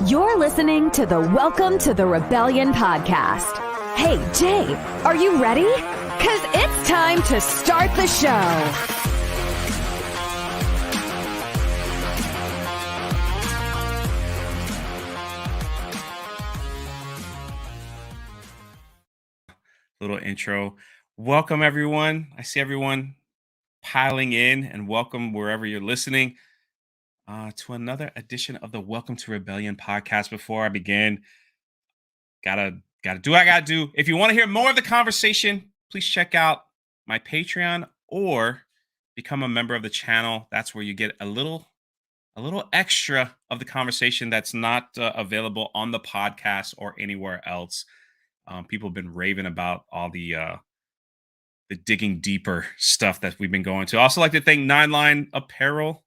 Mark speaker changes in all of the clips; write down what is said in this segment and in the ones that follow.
Speaker 1: You're listening to the Welcome to the Rebellion podcast. Hey, Jay, are you ready? Because it's time to start the show.
Speaker 2: Little intro. Welcome, everyone. I see everyone piling in, and welcome wherever you're listening to another edition of the Welcome to Rebellion podcast. Before I begin, gotta do what I gotta do. If you want to hear more of the conversation, please check out my Patreon or become a member of the channel. That's where you get a little extra of the conversation that's not available on the podcast or anywhere else. People have been raving about all the digging deeper stuff that we've been going to. I also like to thank 9line Apparel.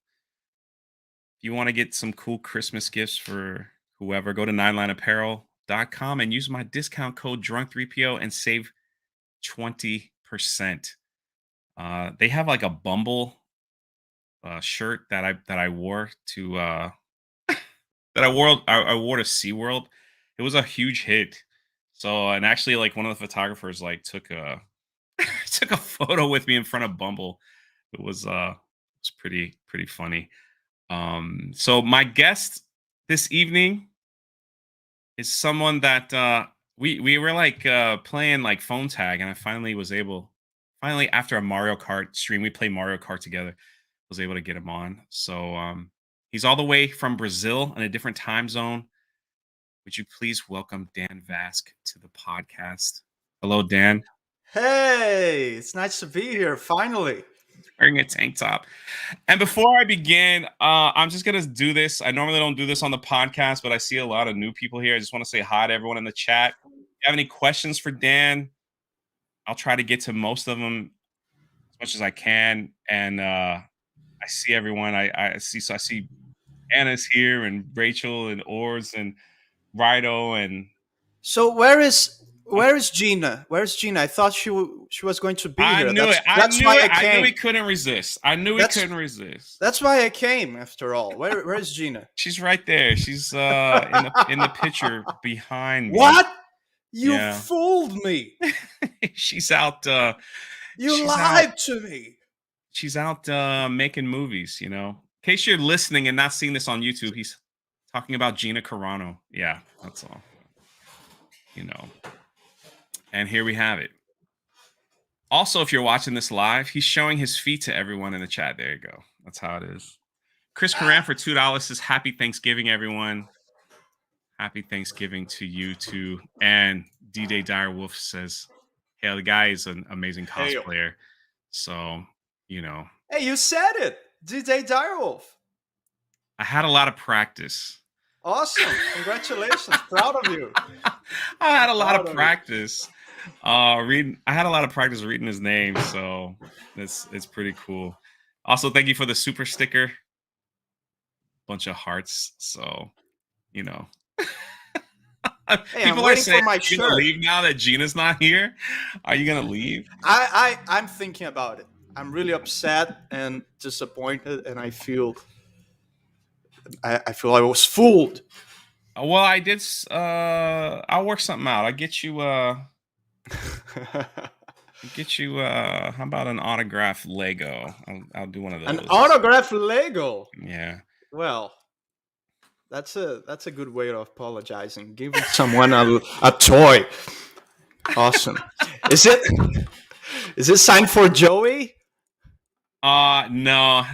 Speaker 2: If you want to get some cool Christmas gifts for whoever, go to 9lineapparel.com and use my discount code DRUNK3PO and save 20%. They have like a Bumble shirt that I wore to I wore to SeaWorld. It was a huge hit. So, and actually, like, one of the photographers like took a took a photo with me in front of Bumble. It was pretty funny. So my guest this evening is someone that we were like playing like phone tag, and I finally after a Mario Kart stream, we played Mario Kart together, was able to get him on. So he's all the way from Brazil in a different time zone. Would you please welcome Dan Vasc to the podcast? Hello, Dan.
Speaker 3: Hey, it's nice to be here, finally.
Speaker 2: Wearing a tank top. And before I begin, I'm just going to do this. I normally don't do this on the podcast, but I see a lot of new people here. I just want to say hi to everyone in the chat. If you have any questions for Dan, I'll try to get to most of them as much as I can. And I see everyone. I see Anna's here, and Rachel, and Ors, and Rido, and
Speaker 3: so where is Gina? Where's Gina? I thought she was going to be here.
Speaker 2: I knew he couldn't resist.
Speaker 3: That's why I came. After all, where's Gina?
Speaker 2: She's right there. She's in the picture behind me.
Speaker 3: What? You fooled me.
Speaker 2: She's out.
Speaker 3: You lied to me.
Speaker 2: She's out making movies. You know, in case you're listening and not seeing this on YouTube, he's talking about Gina Carano. Yeah, that's all. You know. And here we have it. Also, if you're watching this live, he's showing his feet to everyone in the chat. There you go. That's how it is. Chris Coran for $2 says, Happy Thanksgiving, everyone. Happy Thanksgiving to you, too. And D-Day Direwolf says, hey, the guy is an amazing cosplayer. So, you know.
Speaker 3: Hey, you said it. D-Day Direwolf.
Speaker 2: I had a lot of practice.
Speaker 3: Awesome. Congratulations. Proud of you.
Speaker 2: I had a lot of practice. I had a lot of practice reading his name, so it's pretty cool. Also, thank you for the super sticker. Bunch of hearts, so you know.
Speaker 3: Hey,
Speaker 2: people are saying, "Are you gonna leave now that Gina's not here? Are you gonna leave?"
Speaker 3: I'm thinking about it. I'm really upset and disappointed, and I feel I was fooled.
Speaker 2: Well, I did. I'll work something out. I'll get you. How about an autographed Lego? I'll do one of those.
Speaker 3: An autographed Lego.
Speaker 2: Yeah.
Speaker 3: Well, that's a good way of apologizing. Giving someone a toy. Awesome. Is it signed for Joey?
Speaker 2: No.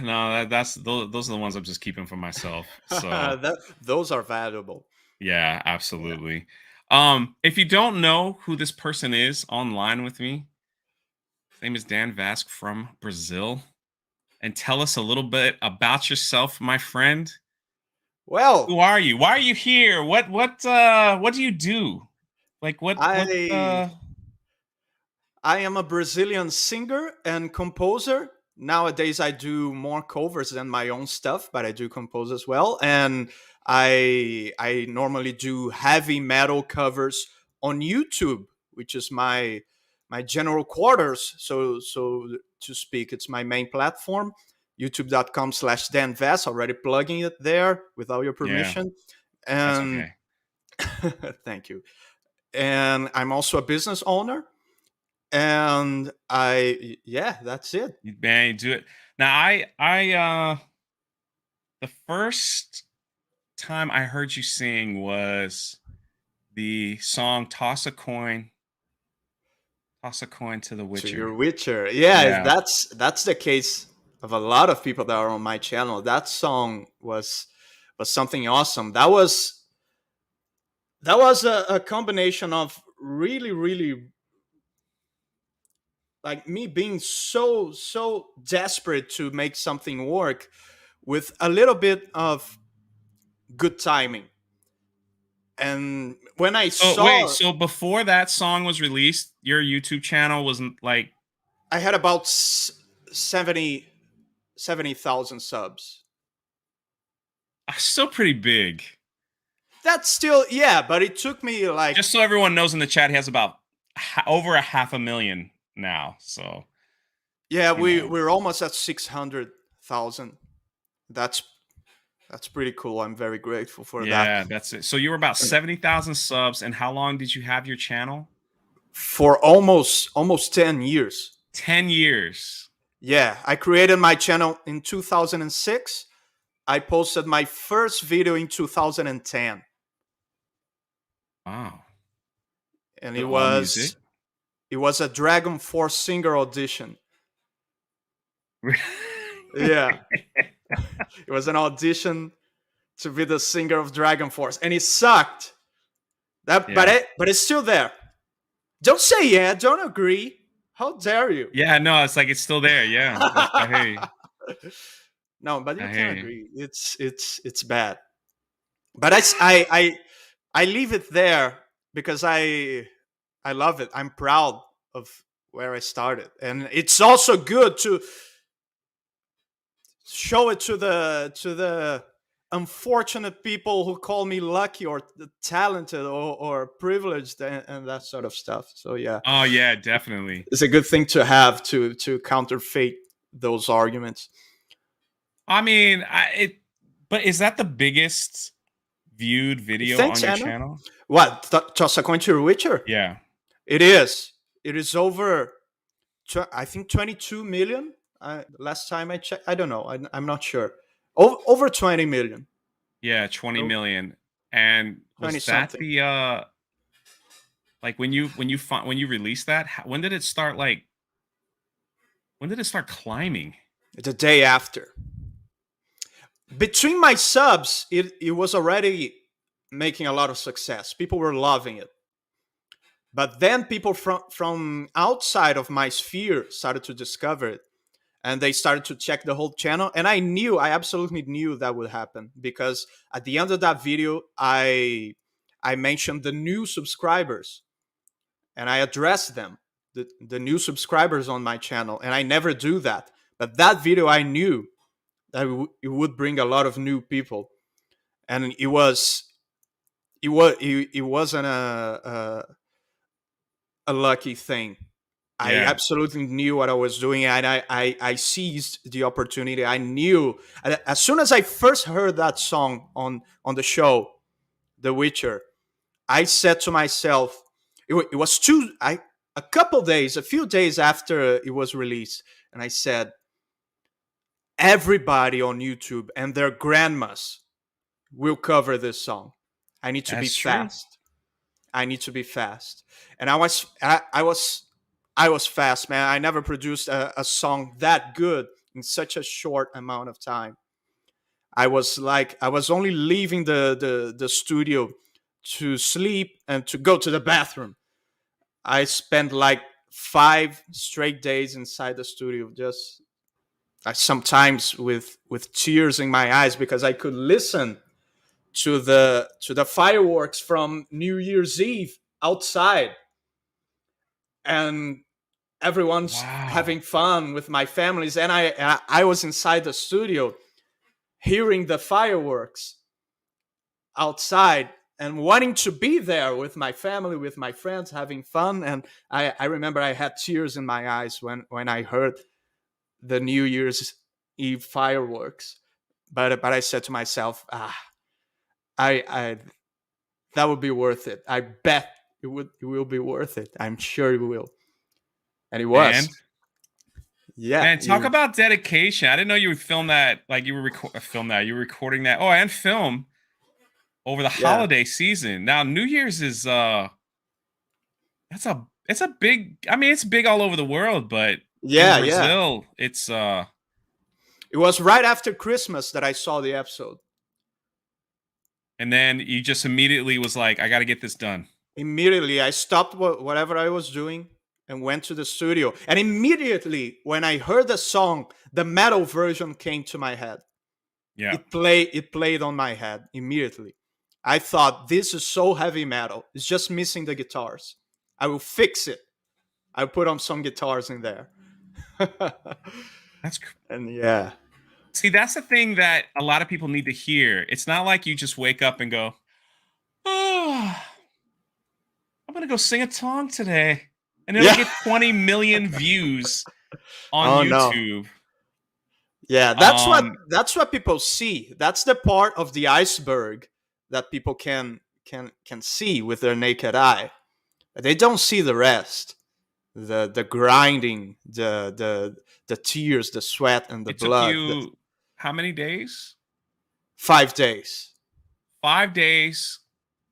Speaker 2: Those are the ones I'm just keeping for myself. So
Speaker 3: those are valuable.
Speaker 2: Yeah, absolutely. If you don't know who this person is online with me, his name is Dan Vasc from Brazil. And tell us a little bit about yourself, my friend.
Speaker 3: Well,
Speaker 2: who are you? Why are you here? What do you do? Like
Speaker 3: I am a Brazilian singer and composer. Nowadays, I do more covers than my own stuff, but I do compose as well. And I normally do heavy metal covers on YouTube, which is my general quarters, so to speak. It's my main platform, youtube.com/Dan Vasc, already plugging it there without your permission.
Speaker 2: That's
Speaker 3: And
Speaker 2: okay.
Speaker 3: thank you. And I'm also a business owner. And yeah, that's it.
Speaker 2: Man, you do it. Now the first time I heard you sing was the song Toss a Coin to the
Speaker 3: To your
Speaker 2: Witcher.
Speaker 3: Witcher. Yeah,
Speaker 2: Yeah.
Speaker 3: that's the case of a lot of people that are on my channel. That song was something awesome. That was a combination of really, really, like, me being so desperate to make something work with a little bit of good timing. And when I
Speaker 2: Oh, wait,
Speaker 3: saw,
Speaker 2: so before that song was released, your YouTube channel wasn't like
Speaker 3: I had about 70,000 subs.
Speaker 2: still pretty big.
Speaker 3: That's still, yeah, but it took me like,
Speaker 2: Just so everyone knows in the chat, he has about over a half a million now. So,
Speaker 3: yeah,
Speaker 2: you know,
Speaker 3: we're almost at 600,000. That's that's pretty cool. I'm very grateful for that.
Speaker 2: yeah, that's it. So you were about 70,000 subs. And how long did you have your channel?
Speaker 3: For almost 10 years.
Speaker 2: 10 years.
Speaker 3: Yeah, I created my channel in 2006. I posted my first video in 2010,
Speaker 2: Wow.
Speaker 3: and
Speaker 2: With all music.
Speaker 3: it was a Dragon Force singer audition. Yeah, it was an audition to be the singer of Dragon Force, and it sucked. That,
Speaker 2: Yeah.
Speaker 3: but it's still there. Don't say yeah. Don't agree. How dare you?
Speaker 2: Yeah, no, it's like it's still there. Yeah. I hear you.
Speaker 3: No, but you
Speaker 2: I hear
Speaker 3: can
Speaker 2: you.
Speaker 3: agree. It's bad. But I leave it there because I love it. I'm proud of where I started, and it's also good to show it to the unfortunate people who call me lucky or talented or privileged, and that sort of stuff. So yeah,
Speaker 2: Oh, yeah, definitely.
Speaker 3: it's a good thing to have to counterfeit those arguments.
Speaker 2: I mean, but is that the biggest viewed video on
Speaker 3: Thanks,
Speaker 2: your
Speaker 3: Anna.
Speaker 2: channel?
Speaker 3: What? Toss a coin to your Witcher?
Speaker 2: Yeah.
Speaker 3: It is. It is over, I think, 22 million. Last time I checked. I don't know. I'm not sure. Over 20 million.
Speaker 2: Yeah, 20
Speaker 3: Oh,
Speaker 2: million. And
Speaker 3: 20
Speaker 2: was that
Speaker 3: something.
Speaker 2: the like when you released that, when did it start climbing?
Speaker 3: The day after. Between my subs, it was already making a lot of success. People were loving it. But then people from outside of my sphere started to discover it, and they started to check the whole channel. And I absolutely knew that would happen, because at the end of that video, I mentioned the new subscribers, and I addressed them, the new subscribers on my channel. And I never do that. But that video, I knew that it would bring a lot of new people. And it wasn't a lucky thing. I
Speaker 2: Yeah.
Speaker 3: absolutely knew what I was doing, and I seized the opportunity. I knew as soon as I first heard that song on the show, The Witcher, I said to myself, it was a few days after it was released, and I said, everybody on YouTube and their grandmas will cover this song. I need to be
Speaker 2: That's true.
Speaker 3: fast. I need to be fast. And I was fast, man. I never produced a song that good in such a short amount of time. I was only leaving the studio to sleep and to go to the bathroom. I spent like 5 straight days inside the studio, just sometimes with tears in my eyes, because I could listen to the fireworks from New Year's Eve outside, and everyone's
Speaker 2: Wow.
Speaker 3: having fun with my families, and I was inside the studio hearing the fireworks outside and wanting to be there with my family, with my friends, having fun. And I remember I had tears in my eyes when I heard the New Year's Eve fireworks. But I said to myself, I that would be worth it. I bet it will be worth it. I'm sure it will. And it was.
Speaker 2: Man,
Speaker 3: Yeah.
Speaker 2: man, talk about dedication. I didn't know you would film that. Like you were film that. You were recording that. Oh, and film over the
Speaker 3: Yeah.
Speaker 2: holiday season. Now, New Year's is it's a big. I mean, it's big all over the world, but in
Speaker 3: Yeah, yeah.
Speaker 2: Brazil, it's
Speaker 3: It was right after Christmas that I saw the episode.
Speaker 2: And then you just immediately was like, I got to get this done.
Speaker 3: Immediately, I stopped whatever I was doing and went to the studio. And immediately, when I heard the song, the metal version came to my head.
Speaker 2: Yeah.
Speaker 3: It played on my head immediately. I thought, this is so heavy metal. It's just missing the guitars. I will fix it. I'll put on some guitars in there. And yeah.
Speaker 2: See, that's the thing that a lot of people need to hear. It's not like you just wake up and go, oh, I'm going to go sing a song today. And it'll get 20 million views on YouTube.
Speaker 3: No. Yeah, that's what people see. That's the part of the iceberg that people can see with their naked eye. They don't see the rest. The grinding, the tears, the sweat, and the blood.
Speaker 2: Took you how many days?
Speaker 3: 5 days.
Speaker 2: 5 days.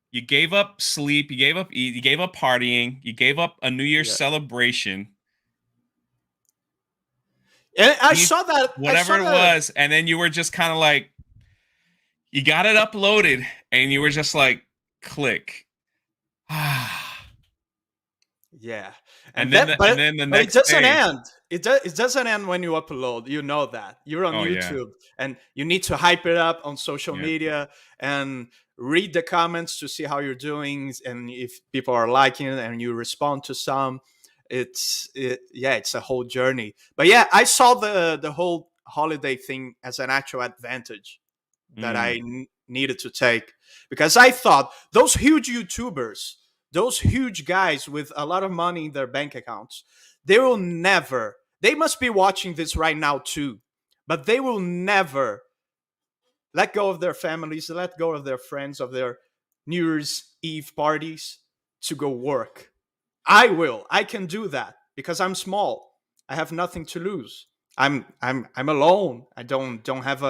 Speaker 2: You gave up sleep. You gave up eat. You gave up partying. You gave up a New Year's celebration.
Speaker 3: And I saw that.
Speaker 2: Whatever it was. And then you were just kind of like, you got it uploaded and you were just like, click.
Speaker 3: Yeah.
Speaker 2: And then the next
Speaker 3: it doesn't
Speaker 2: day,
Speaker 3: end. It doesn't end when you upload. You know that. You're on YouTube and you need to hype it up on social media and read the comments to see how you're doing and if people are liking it and you respond to some. It's a whole journey. But yeah, I saw the whole holiday thing as an actual advantage that I needed to take, because I thought those huge YouTubers, those huge guys with a lot of money in their bank accounts, they must be watching this right now too, but they will never let go of their families, let go of their friends, of their New Year's Eve parties to go work. I will. I can do that because I'm small. I have nothing to lose. I'm alone. I don't have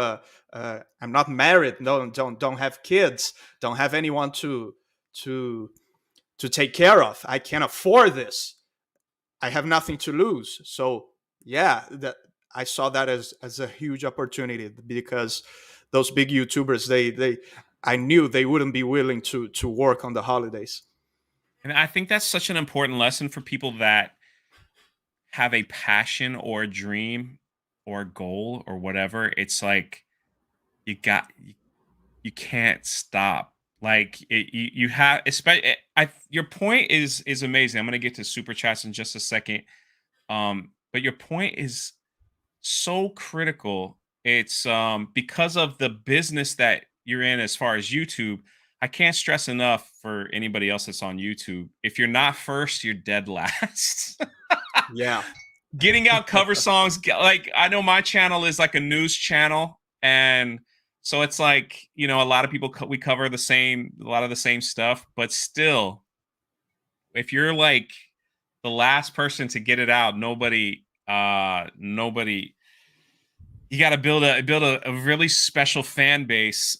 Speaker 3: I'm not married. No, don't have kids. Don't have anyone to take care of. I can't afford this. I have nothing to lose. So yeah, I saw that as a huge opportunity, because those big YouTubers, I knew they wouldn't be willing to work on the holidays.
Speaker 2: And I think that's such an important lesson for people that have a passion or a dream or a goal or whatever. It's like you can't stop. Like you have, especially. Your point is amazing. I'm gonna get to super chats in just a second. But your point is so critical. It's because of the business that you're in as far as YouTube. I can't stress enough for anybody else that's on YouTube. If you're not first, you're dead last.
Speaker 3: Yeah.
Speaker 2: Getting out cover songs. Like, I know my channel is like a news channel. And so it's like, a lot of people, we cover a lot of the same stuff, but still, if you're like the last person to get it out, nobody, you got to build a really special fan base.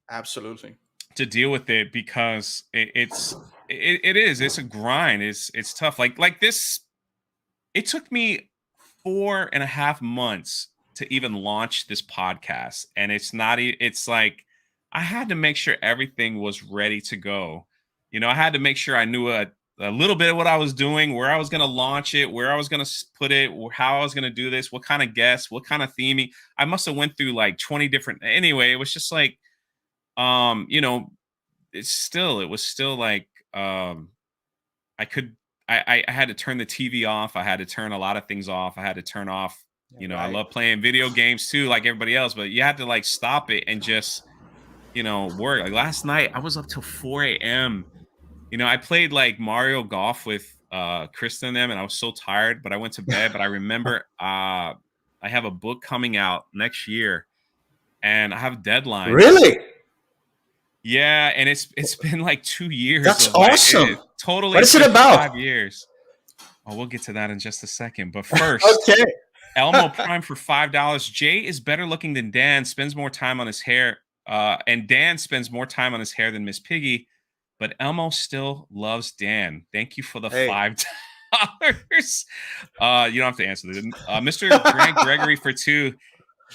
Speaker 3: Absolutely.
Speaker 2: To deal with it, because it's a grind. It's tough. Like this, it took me 4.5 months to even launch this podcast, and it's like I had to make sure everything was ready to go. I had to make sure I knew a little bit of what I was doing, where I was going to launch it, where I was going to put it, how I was going to do this, what kind of guests, what kind of theming. I must have went through like 20 different. Anyway, it was just like, it was still like, I had to turn the TV off. I had to turn a lot of things off. I had to turn off, right. I love playing video games too, like everybody else, but you had to like stop it and just, work. Like last night I was up till 4 a.m. I played like Mario Golf with Krista and them, and I was so tired, but I went to bed. But I remember I have a book coming out next year, and I have deadlines.
Speaker 3: Really?
Speaker 2: Yeah, and it's been like 2 years.
Speaker 3: That's
Speaker 2: of like,
Speaker 3: awesome.
Speaker 2: Totally,
Speaker 3: What is it
Speaker 2: it's been
Speaker 3: about?
Speaker 2: 5 years. Oh, we'll get to that in just a second. But first,
Speaker 3: Okay.
Speaker 2: Elmo Prime for $5. Jay is better looking than Dan, spends more time on his hair, and Dan spends more time on his hair than Miss Piggy, but Elmo still loves Dan. Thank you for the
Speaker 3: Hey.
Speaker 2: $5. You don't have to answer this. Mr. Grant Gregory for $2.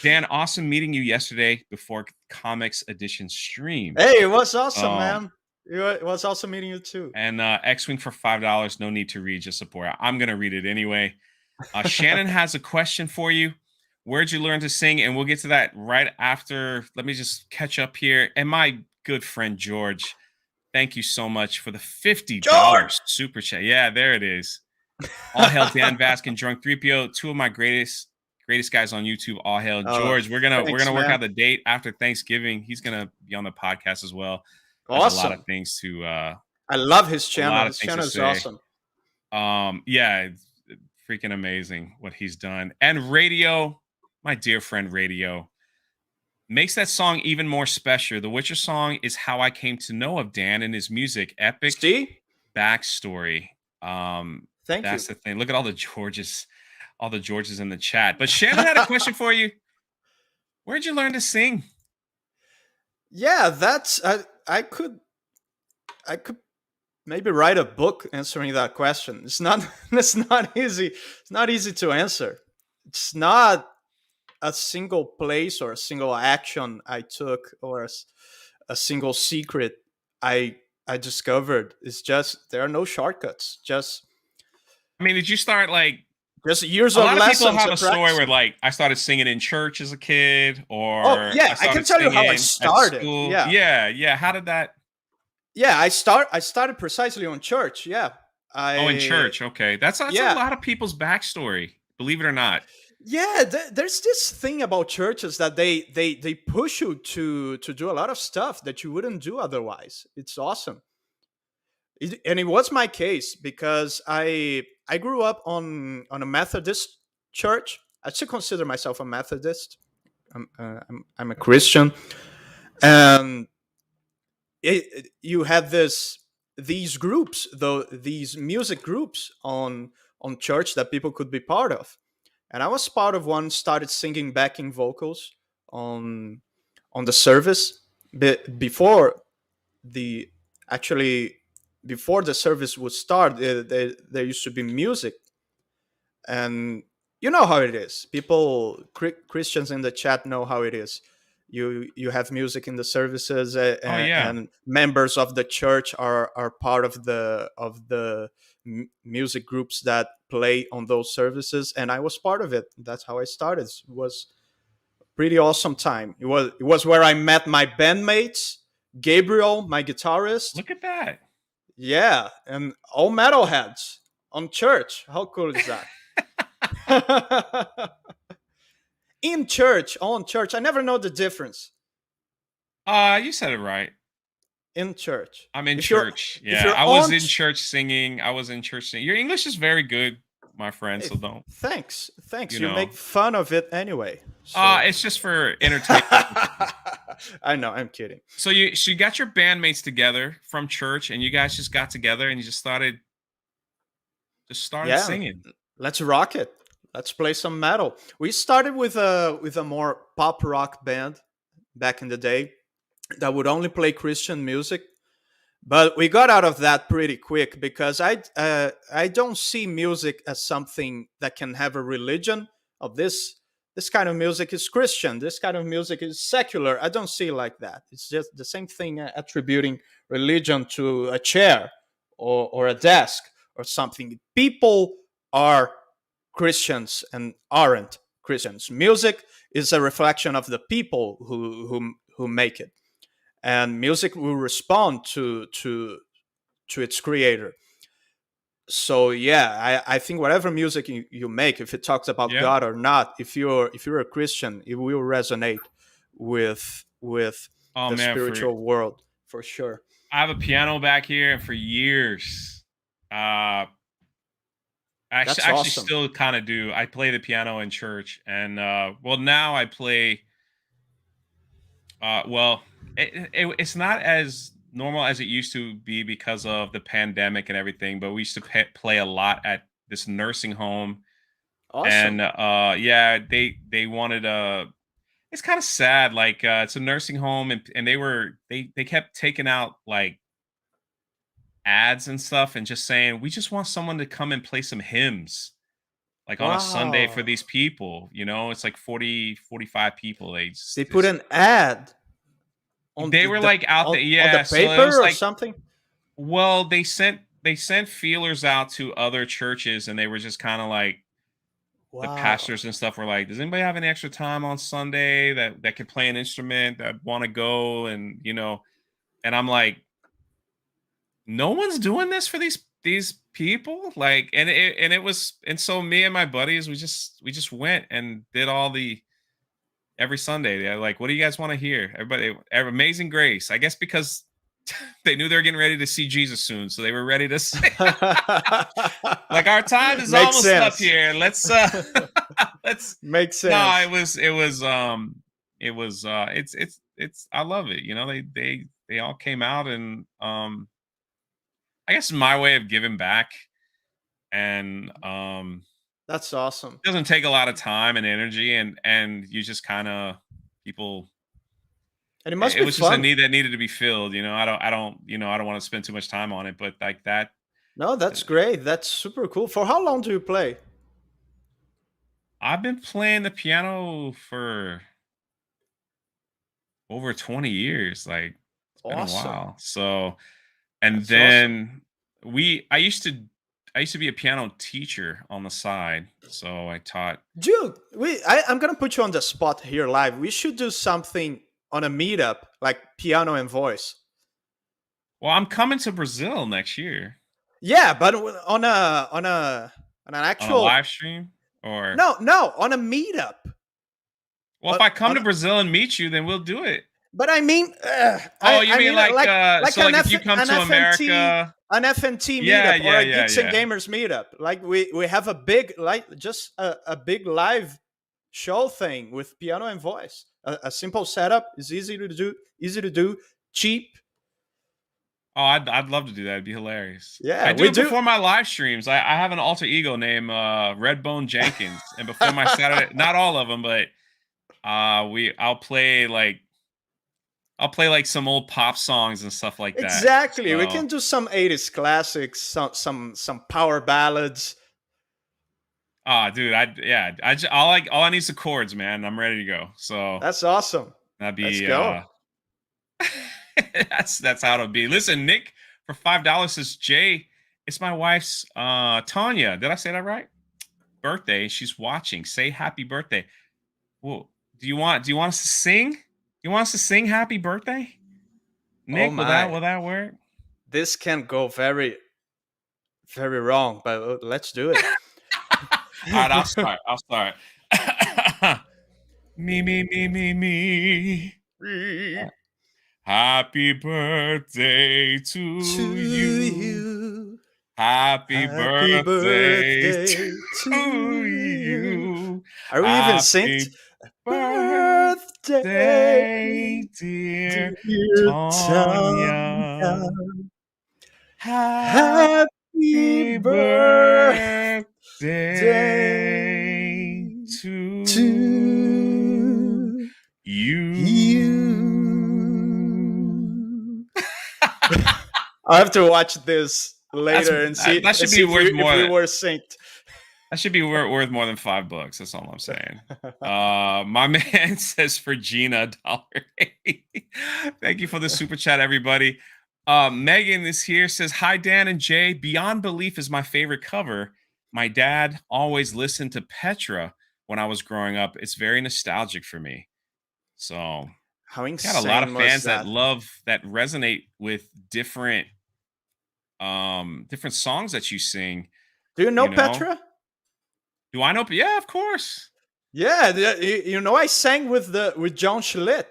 Speaker 2: Dan, awesome meeting you yesterday before Comics Edition stream.
Speaker 3: Hey, it was awesome, man. It was awesome meeting you too.
Speaker 2: And X-Wing for $5. No need to read, just support. I'm going to read it anyway. Shannon has a question for you. Where'd you learn to sing? And we'll get to that right after. Let me just catch up here. And my good friend George, thank you so much for the $50 super chat. Yeah, there it is. All hail Dan, Vasc, and Drunk 3PO, two of my greatest guys on YouTube. All hail George. We're gonna work out the date after Thanksgiving. He's gonna be on the podcast as well.
Speaker 3: Awesome.
Speaker 2: There's a lot of things to.
Speaker 3: I love his channel. His channel is awesome.
Speaker 2: Yeah, it's freaking amazing what he's done. And Radio, my dear friend Radio, makes that song even more special. The Witcher song is how I came to know of Dan and his music. Epic backstory. That's the thing. Look at all the Georges in the chat. But Shannon had a question for you. Where'd you learn to sing?
Speaker 3: Yeah, that's I could maybe write a book answering that question. It's not easy. It's not easy to answer. It's not a single place or a single action I took or a single secret I discovered. It's just there are no shortcuts.
Speaker 2: Did you start
Speaker 3: just years of lessons?
Speaker 2: A lot of people have a story where I started singing in church as a kid, or
Speaker 3: I can tell you how I started.
Speaker 2: Yeah. How did that?
Speaker 3: Yeah, I started precisely on church. Yeah.
Speaker 2: In church. Okay, that's a lot of people's backstory. Believe it or not.
Speaker 3: Yeah, there's this thing about churches that they push you to do a lot of stuff that you wouldn't do otherwise. It's awesome. And it was my case because I grew up on a Methodist church. I still consider myself a Methodist. I'm a Christian, and you had these groups, these music groups on church that people could be part of, and I was part of one. Started singing backing vocals on the service before the service would start. There used to be music, and you know how it is. People, Christians in the chat know how it is. You have music in the services, and members of the church are part of the music groups that play on those services, and I was part of it. That's how I started. It was a pretty awesome time. It was where I met my bandmates, Gabriel, my guitarist.
Speaker 2: Look at that.
Speaker 3: Yeah, and all metalheads on church. How cool is that? In church, on church. I never know the difference.
Speaker 2: You said it right.
Speaker 3: In church.
Speaker 2: I'm in church. Yeah, I was in church singing. Your English is very good, my friend, so don't.
Speaker 3: Thanks. You make fun of it anyway. So.
Speaker 2: It's just for entertainment.
Speaker 3: I know, I'm kidding.
Speaker 2: So you got your bandmates together from church, and you guys just got together and you just started singing.
Speaker 3: Let's rock it. Let's play some metal. We started with a more pop rock band back in the day that would only play Christian music, but we got out of that pretty quick because I don't see music as something that can have a religion. Of this kind of music is Christian. This kind of music is secular. I don't see it like that. It's just the same thing attributing religion to a chair or a desk or something. People are Christians and aren't Christians. Music is a reflection of the people who make it, and music will respond to its creator. So yeah, I think whatever music you make, if it talks about God or not, if you're a Christian, it will resonate with the spiritual world for sure.
Speaker 2: I have a piano back here, and for years, I actually still kind of do. I play the piano in church, and now I play. it's not as normal as it used to be because of the pandemic and everything. But we used to play a lot at this nursing home, and
Speaker 3: Awesome.
Speaker 2: yeah, they wanted it's kind of sad. Like it's a nursing home, and they kept taking out like ads and stuff, and just saying we just want someone to come and play some hymns like on a Sunday for
Speaker 3: Wow.
Speaker 2: these people. It's like 40, 45 people.
Speaker 3: They put an ad on
Speaker 2: They were like out there,
Speaker 3: on the
Speaker 2: yeah. So it was
Speaker 3: paper or
Speaker 2: like,
Speaker 3: something.
Speaker 2: well, they sent feelers out to other churches, and they were just kind of like the
Speaker 3: Wow.
Speaker 2: pastors and stuff were like, "Does anybody have any extra time on Sunday that could play an instrument that want to go?" And I'm like, no one's doing this for these people, like, and so me and my buddies, we just went and did all the every Sunday. They're like, "What do you guys want to hear?" Everybody, Amazing Grace. I guess because they knew they were getting ready to see Jesus soon, so they were ready to say, like, our time is
Speaker 3: Makes
Speaker 2: almost up
Speaker 3: sense.
Speaker 2: here. Let's let's
Speaker 3: Makes
Speaker 2: no,
Speaker 3: sense.
Speaker 2: it's I love it. They all came out, and I guess my way of giving back, and
Speaker 3: That's awesome.
Speaker 2: it doesn't take a lot of time and energy, and you just kind of people.
Speaker 3: And it must
Speaker 2: It
Speaker 3: be
Speaker 2: was just a
Speaker 3: fun.
Speaker 2: need that needed to be filled. I don't want to spend too much time on it, but like that,
Speaker 3: No,
Speaker 2: uh,
Speaker 3: that's great. That's super cool. For how long do you play?
Speaker 2: I've been playing the piano for over 20 years. Like, it's been a
Speaker 3: Awesome.
Speaker 2: while. So, and
Speaker 3: That's awesome.
Speaker 2: then we I used to be a piano teacher on the side. So I taught.
Speaker 3: Dude, I'm gonna put you on the spot here live. We should do something on a meetup, like piano and voice.
Speaker 2: Well, I'm coming to Brazil next year
Speaker 3: Yeah, but on an
Speaker 2: on a
Speaker 3: actual
Speaker 2: live stream. Or,
Speaker 3: no, on a meetup.
Speaker 2: well, if I come
Speaker 3: On
Speaker 2: to
Speaker 3: a,
Speaker 2: Brazil and meet you, then we'll do it.
Speaker 3: but I mean,
Speaker 2: Oh, you
Speaker 3: I
Speaker 2: mean
Speaker 3: mean
Speaker 2: like
Speaker 3: like
Speaker 2: so like if you come
Speaker 3: an
Speaker 2: to
Speaker 3: FNT
Speaker 2: America? Yeah,
Speaker 3: meetup or
Speaker 2: yeah,
Speaker 3: a
Speaker 2: yeah,
Speaker 3: Geeks and
Speaker 2: yeah.
Speaker 3: Gamers meetup. Like we have a big like just a big live show thing with piano and voice. A simple setup is easy to do, cheap.
Speaker 2: Oh, I'd love to do that. It'd be hilarious.
Speaker 3: Yeah,
Speaker 2: I do
Speaker 3: we
Speaker 2: it
Speaker 3: do.
Speaker 2: before my live streams. I have an alter ego named Redbone Jenkins, and before my Saturday, not all of them, but we I'll play like some old pop songs and stuff like that.
Speaker 3: Exactly. We
Speaker 2: So,
Speaker 3: can do some 80s classics, some power ballads.
Speaker 2: dude, all I need is the chords, man. I'm ready to go. So
Speaker 3: That's awesome.
Speaker 2: that'd
Speaker 3: Let's
Speaker 2: be
Speaker 3: go.
Speaker 2: that's how it'll be. Listen, Nick for $5 says, Jay, it's my wife's Tanya. Did I say that right? Birthday. She's watching. Say happy birthday. Well, do you want us to sing? You want us to sing happy birthday?
Speaker 3: Oh
Speaker 2: Nick, will that
Speaker 3: my.
Speaker 2: will that work?
Speaker 3: This can go very very wrong, but let's do it.
Speaker 2: All right, I'll start. Me, me, me, me, me. Happy birthday to
Speaker 3: To
Speaker 2: you.
Speaker 3: you.
Speaker 2: Happy
Speaker 3: Happy
Speaker 2: birthday
Speaker 3: birthday
Speaker 2: to
Speaker 3: to you.
Speaker 2: you.
Speaker 3: Are we even synced?
Speaker 2: Happy
Speaker 3: Birthday,
Speaker 2: birthday, dear
Speaker 3: dear Tanya.
Speaker 2: Tanya.
Speaker 3: Happy
Speaker 2: Happy
Speaker 3: birthday
Speaker 2: birthday to
Speaker 3: to
Speaker 2: you.
Speaker 3: you. I'll have to watch this
Speaker 2: That's
Speaker 3: later and
Speaker 2: that should be worth
Speaker 3: if we
Speaker 2: more.
Speaker 3: were synced.
Speaker 2: That should be worth more than $5. That's all I'm saying. My man says for Gina $1. Thank you for the super chat, everybody. Megan is here, says, hi, Dan and Jay. Beyond Belief is my favorite cover. My dad always listened to Petra when I was growing up. It's very nostalgic for me. So
Speaker 3: How
Speaker 2: got a lot of
Speaker 3: insane was
Speaker 2: fans that
Speaker 3: that?
Speaker 2: resonate with different songs that you sing,
Speaker 3: Do you know
Speaker 2: you know.
Speaker 3: Petra?
Speaker 2: Do I know? Yeah, of course.
Speaker 3: Yeah, you know I sang with John Schlitt.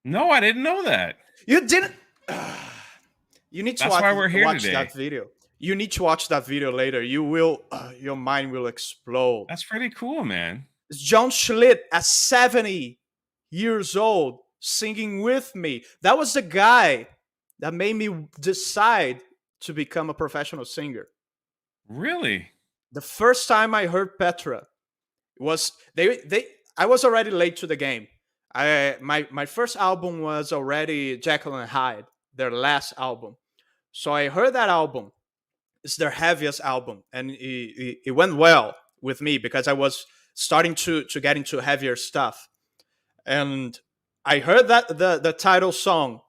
Speaker 2: No, I didn't know that.
Speaker 3: You didn't. You need to
Speaker 2: That's why we're here
Speaker 3: watch
Speaker 2: today.
Speaker 3: that video. You need to watch that video later. You will. Your mind will explode.
Speaker 2: That's pretty cool, man.
Speaker 3: It's John Schlitt at 70 years old singing with me. That was the guy that made me decide to become a professional singer.
Speaker 2: Really?
Speaker 3: The first time I heard Petra was they I was already late to the game. My first album was already Jekyll and Hyde, their last album. So I heard that album. It's their heaviest album, and it went well with me because I was starting to get into heavier stuff. And I heard that the title song,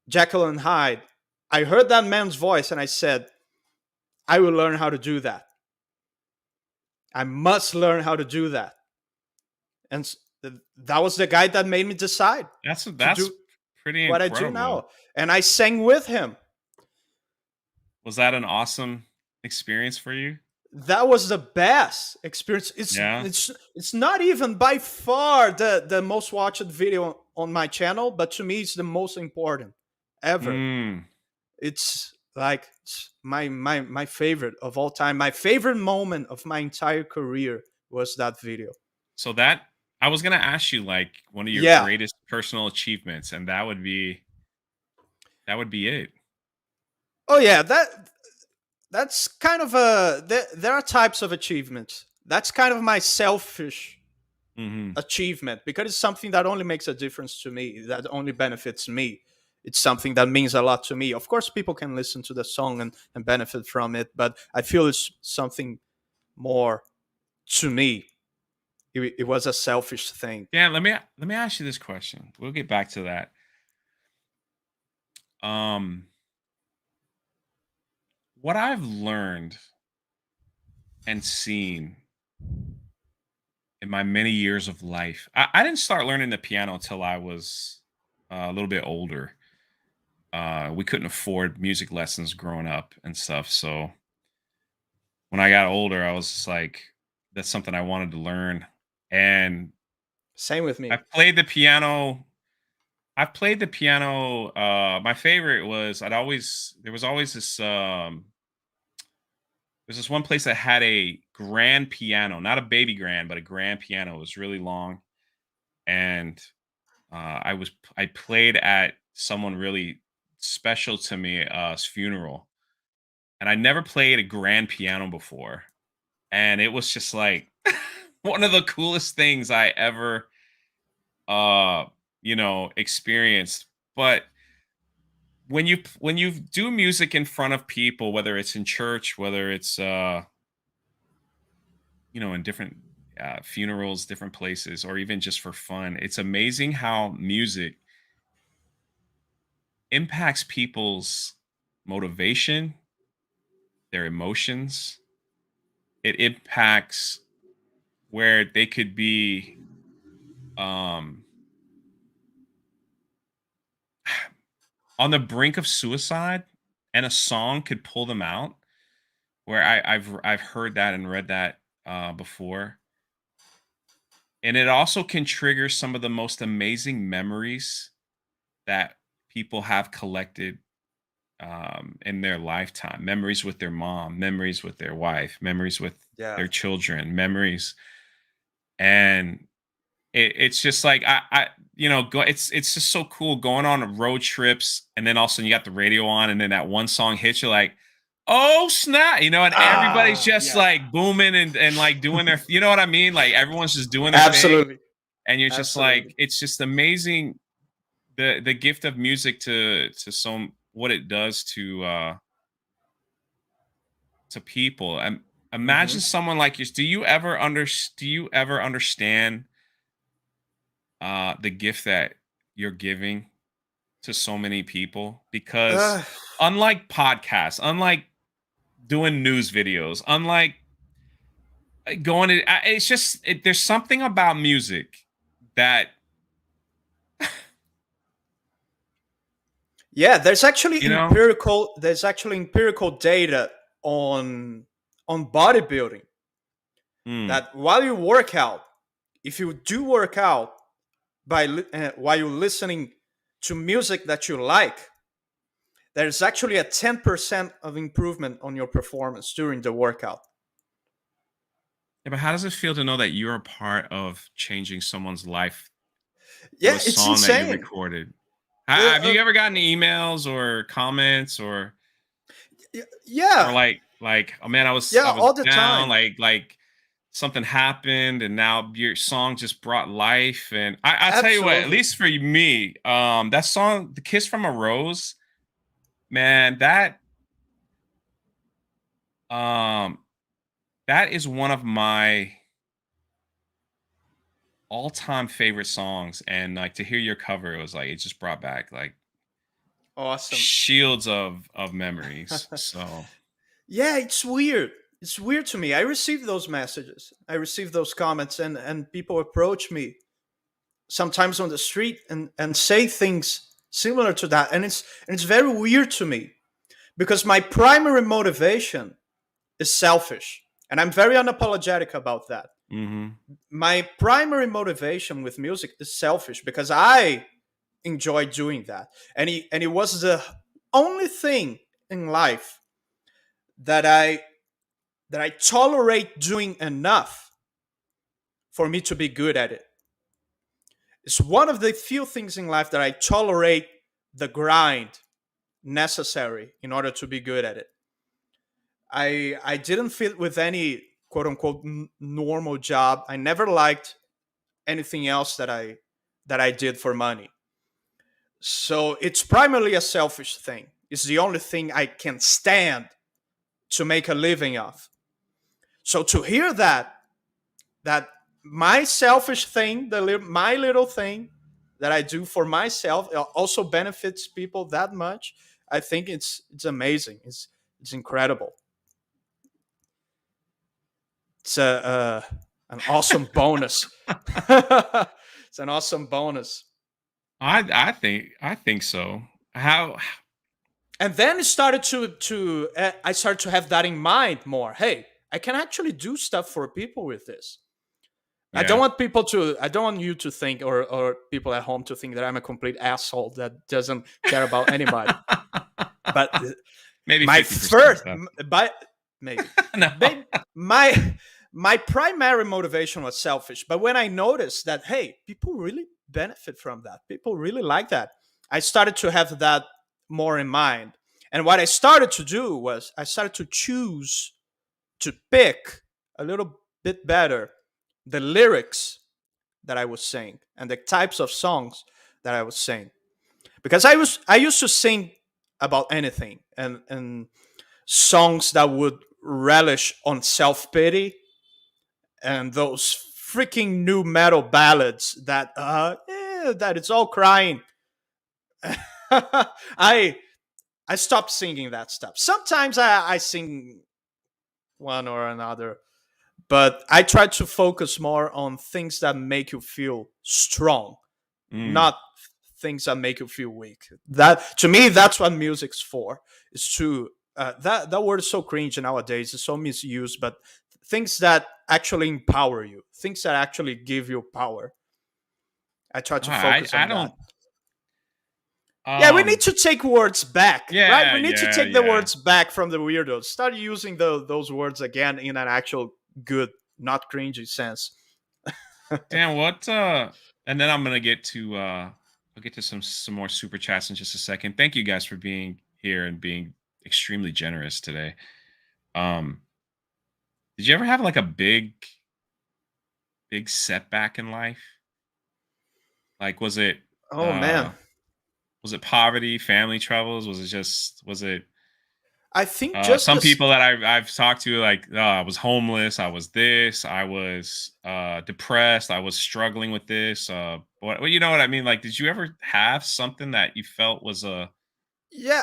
Speaker 3: Jekyll and Hyde. I heard that man's voice, and I said, I will learn how to do that. I must learn how to do that. And that was the guy that made me decide
Speaker 2: That's
Speaker 3: to do
Speaker 2: pretty
Speaker 3: what I
Speaker 2: incredible.
Speaker 3: do now. And I sang with him.
Speaker 2: Was that an awesome experience for you?
Speaker 3: That was the best experience. It's not even by far the most watched video on my channel, but to me it's the most important ever. It's like my favorite of all time. My favorite moment of my entire career was that video.
Speaker 2: So that I was gonna ask you like one of your greatest personal achievements, and that would be it.
Speaker 3: Oh yeah, that's kind of there are types of achievements. That's kind of my selfish achievement because it's something that only makes a difference to me, that only benefits me. It's something that means a lot to me. Of course, people can listen to the song and benefit from it, but I feel it's something more to me. It was a selfish thing.
Speaker 2: Yeah, let me ask you this question. We'll get back to that. What I've learned and seen in my many years of life, I didn't start learning the piano until I was a little bit older. We couldn't afford music lessons growing up and stuff. So when I got older, I was just like, that's something I wanted to learn. And
Speaker 3: same with me.
Speaker 2: I played the piano. My favorite was there was always this there's this one place that had a grand piano, not a baby grand, but a grand piano. It was really long. And I played at someone really special to me's funeral. And I never played a grand piano before. And it was just like one of the coolest things I ever experienced. But when you do music in front of people, whether it's in church, whether it's in different funerals, different places, or even just for fun, it's amazing how music impacts people's motivation, their emotions. It impacts where they could be on the brink of suicide, and a song could pull them out. Where I've heard that and read that before, and it also can trigger some of the most amazing memories that people have collected in their lifetime. Memories with their mom, memories with their wife, memories with their children, memories, and it's just like it's just so cool going on road trips, and then all of a sudden you got the radio on, and then that one song hits you like, oh snap, and everybody's just like booming and like doing their, you know what I mean? Like everyone's just doing their thing, and you're just like, it's just amazing the gift of music to what it does to people. And imagine someone like you. Do you ever understand the gift that you're giving to so many people? Because unlike podcasts, unlike doing news videos, unlike going to, it's just there's something about music that
Speaker 3: there's actually empirical data on bodybuilding that while you work out, if you do work out while you're listening to music that you like, there's actually a 10% of improvement on your performance during the workout.
Speaker 2: Yeah, but how does it feel to know that you're a part of changing someone's life
Speaker 3: Yeah,
Speaker 2: a
Speaker 3: it's
Speaker 2: song that you
Speaker 3: insane.
Speaker 2: recorded?
Speaker 3: Uh,
Speaker 2: Have
Speaker 3: uh,
Speaker 2: you ever gotten emails or comments or
Speaker 3: yeah,
Speaker 2: oh man, I
Speaker 3: yeah,
Speaker 2: was
Speaker 3: all the
Speaker 2: down,
Speaker 3: time.
Speaker 2: like something happened and now your song just brought life. And I tell you what, at
Speaker 3: Absolutely.
Speaker 2: least for me, that song, The Kiss from a Rose, man, um that is one of my all-time favorite songs. And like to hear your cover, it was like it just brought back like
Speaker 3: Awesome.
Speaker 2: shields of memories. So
Speaker 3: Yeah, it's weird. It's weird to me. I receive those messages. I receive those comments, and people approach me sometimes on the street and say things similar to that. And it's very weird to me because my primary motivation is selfish. And I'm very unapologetic about that.
Speaker 2: mhm.
Speaker 3: My primary motivation with music is selfish because I enjoy doing that. And it was the only thing in life that I tolerate doing enough for me to be good at it. It's one of the few things in life that I tolerate the grind necessary in order to be good at it. I didn't fit with any quote unquote normal job. I never liked anything else that I did for money. So it's primarily a selfish thing. It's the only thing I can stand to make a living of. So to hear that my selfish thing, my little thing that I do for myself also benefits people that much, I think it's amazing. It's incredible. It's an awesome bonus. It's an awesome bonus.
Speaker 2: I think so. How
Speaker 3: And then it started I started to have that in mind more. Hey, I can actually do stuff for people with this.
Speaker 2: yeah.
Speaker 3: I don't want you to think, or people at home to think that I'm a complete asshole that doesn't care about anybody. But
Speaker 2: Maybe
Speaker 3: my
Speaker 2: 50%
Speaker 3: first,
Speaker 2: stuff.
Speaker 3: but maybe,
Speaker 2: No.
Speaker 3: maybe my primary motivation was selfish. But when I noticed that, hey, people really benefit from that, people really like that, I started to have that more in mind. And what I started to do was I started to choose to pick a little bit better the lyrics that I was saying and the types of songs that I was saying. Because I used to sing about anything, and songs that would relish on self-pity and those freaking new metal ballads that it's all crying. I I stopped singing that stuff. Sometimes I sing one or another, but I try to focus more on things that make you feel strong,
Speaker 2: Mm.
Speaker 3: not things that make you feel weak. That to me, that's what music's for. Is to that word is so cringe nowadays. It's so misused, but things that actually empower you, things that actually give you power. I try to focus
Speaker 2: I
Speaker 3: on that.
Speaker 2: don't
Speaker 3: Yeah, we need
Speaker 2: um
Speaker 3: to take words back, right?
Speaker 2: yeah,
Speaker 3: We need to
Speaker 2: yeah,
Speaker 3: take the
Speaker 2: yeah.
Speaker 3: words back from the weirdos. Start using those words again in an actual good, not cringy sense.
Speaker 2: Dan, what and then I'm gonna get to I'll get to some more super chats in just a second. Thank you guys for being here and being extremely generous today. Um did you ever have like a big setback in life? Like
Speaker 3: Oh man,
Speaker 2: was it poverty, family troubles? Was it
Speaker 3: I think just
Speaker 2: some
Speaker 3: this.
Speaker 2: people that I've talked to, like, I was homeless, I was this, I was depressed, I was struggling with this. What you know what I mean? Like, did you ever have something that you felt was a
Speaker 3: Yeah,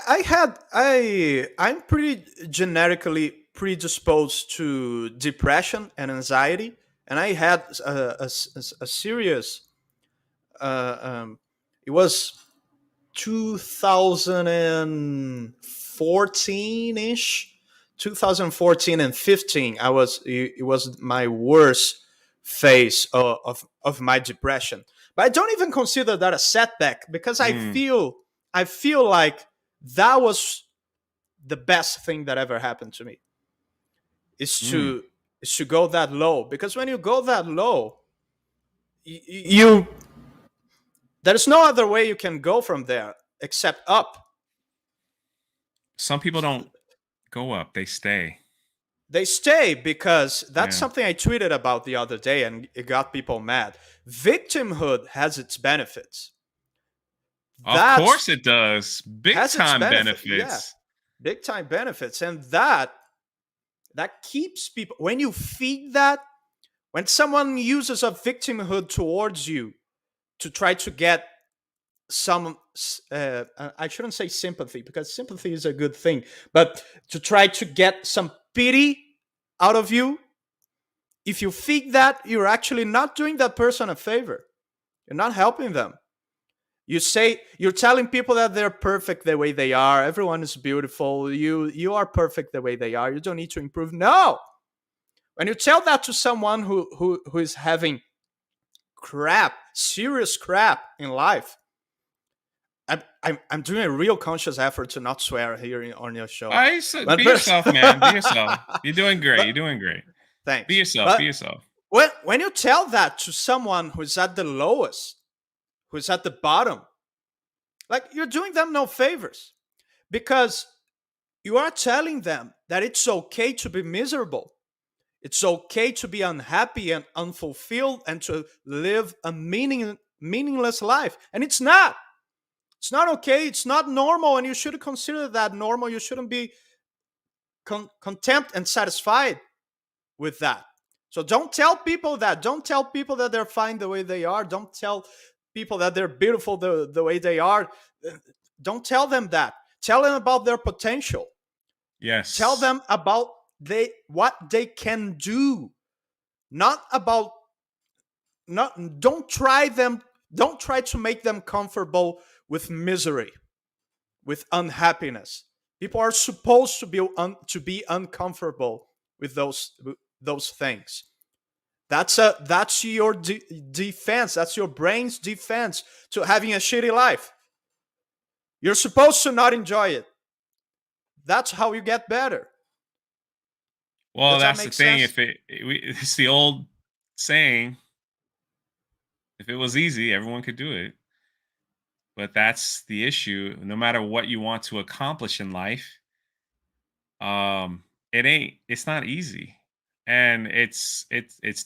Speaker 3: I'm pretty genetically predisposed to depression and anxiety, and I had a serious. Um, it was 2014 ish, 2014 and 15. It was my worst phase of my depression. But I don't even consider that a setback because
Speaker 2: mm,
Speaker 3: I feel like that was the best thing that ever happened to me is
Speaker 2: mm,
Speaker 3: to is to go that low, because when you go that low, you There's no other way you can go from there except up.
Speaker 2: Some people don't go up, they stay.
Speaker 3: They stay because that's
Speaker 2: Yeah.
Speaker 3: something I tweeted about the other day and it got people mad. Victimhood has its benefits.
Speaker 2: Of course it does. Big time benefits.
Speaker 3: Yeah, big time benefits. And that keeps people, when you feed that, when someone uses a victimhood towards you to try to get some, I shouldn't say sympathy, because sympathy is a good thing, but to try to get some pity out of you, if you feed that, you're actually not doing that person a favor. You're not helping them. You're telling people that they're perfect the way they are. Everyone is beautiful. You are perfect the way they are. You don't need to improve. No. When you tell that to someone who is having serious crap in life, I'm doing a real conscious effort to not swear here on your show.
Speaker 2: Be yourself, man. Be yourself. You're doing great. You're doing great.
Speaker 3: Thanks.
Speaker 2: Be yourself. Be yourself.
Speaker 3: When you tell that to someone who's at the lowest, who's at the bottom, like, you're doing them no favors, because you are telling them that it's okay to be miserable. It's okay to be unhappy and unfulfilled and to live a meaningless life. And it's not. It's not okay. It's not normal. And you shouldn't consider that normal. You shouldn't be content and satisfied with that. So don't tell people that. Don't tell people that they're fine the way they are. Don't tell people that they're beautiful the way they are. Don't tell them that. Tell them about their potential.
Speaker 2: Yes.
Speaker 3: Tell them about what they can do. Don't try to make them comfortable with misery, with unhappiness. People are supposed to be uncomfortable with those things. That's your defense. That's your brain's defense to having a shitty life. You're supposed to not enjoy it. That's how you get better.
Speaker 2: Well, that's the thing. It's the old saying, if it was easy, everyone could do it. But that's the issue. No matter what you want to accomplish in life, it's not easy. And it's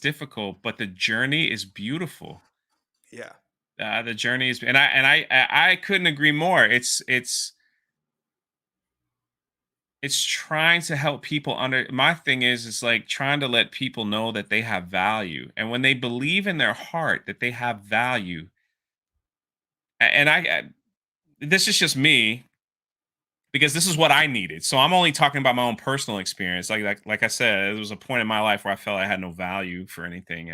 Speaker 2: difficult, but the journey is beautiful.
Speaker 3: Yeah.
Speaker 2: The journey is, and I couldn't agree more. It's trying to help people my thing is like trying to let people know that they have value. And when they believe in their heart that they have value, and this is just me, because this is what I needed. So I'm only talking about my own personal experience. Like I said, there was a point in my life where I felt I had no value for anything.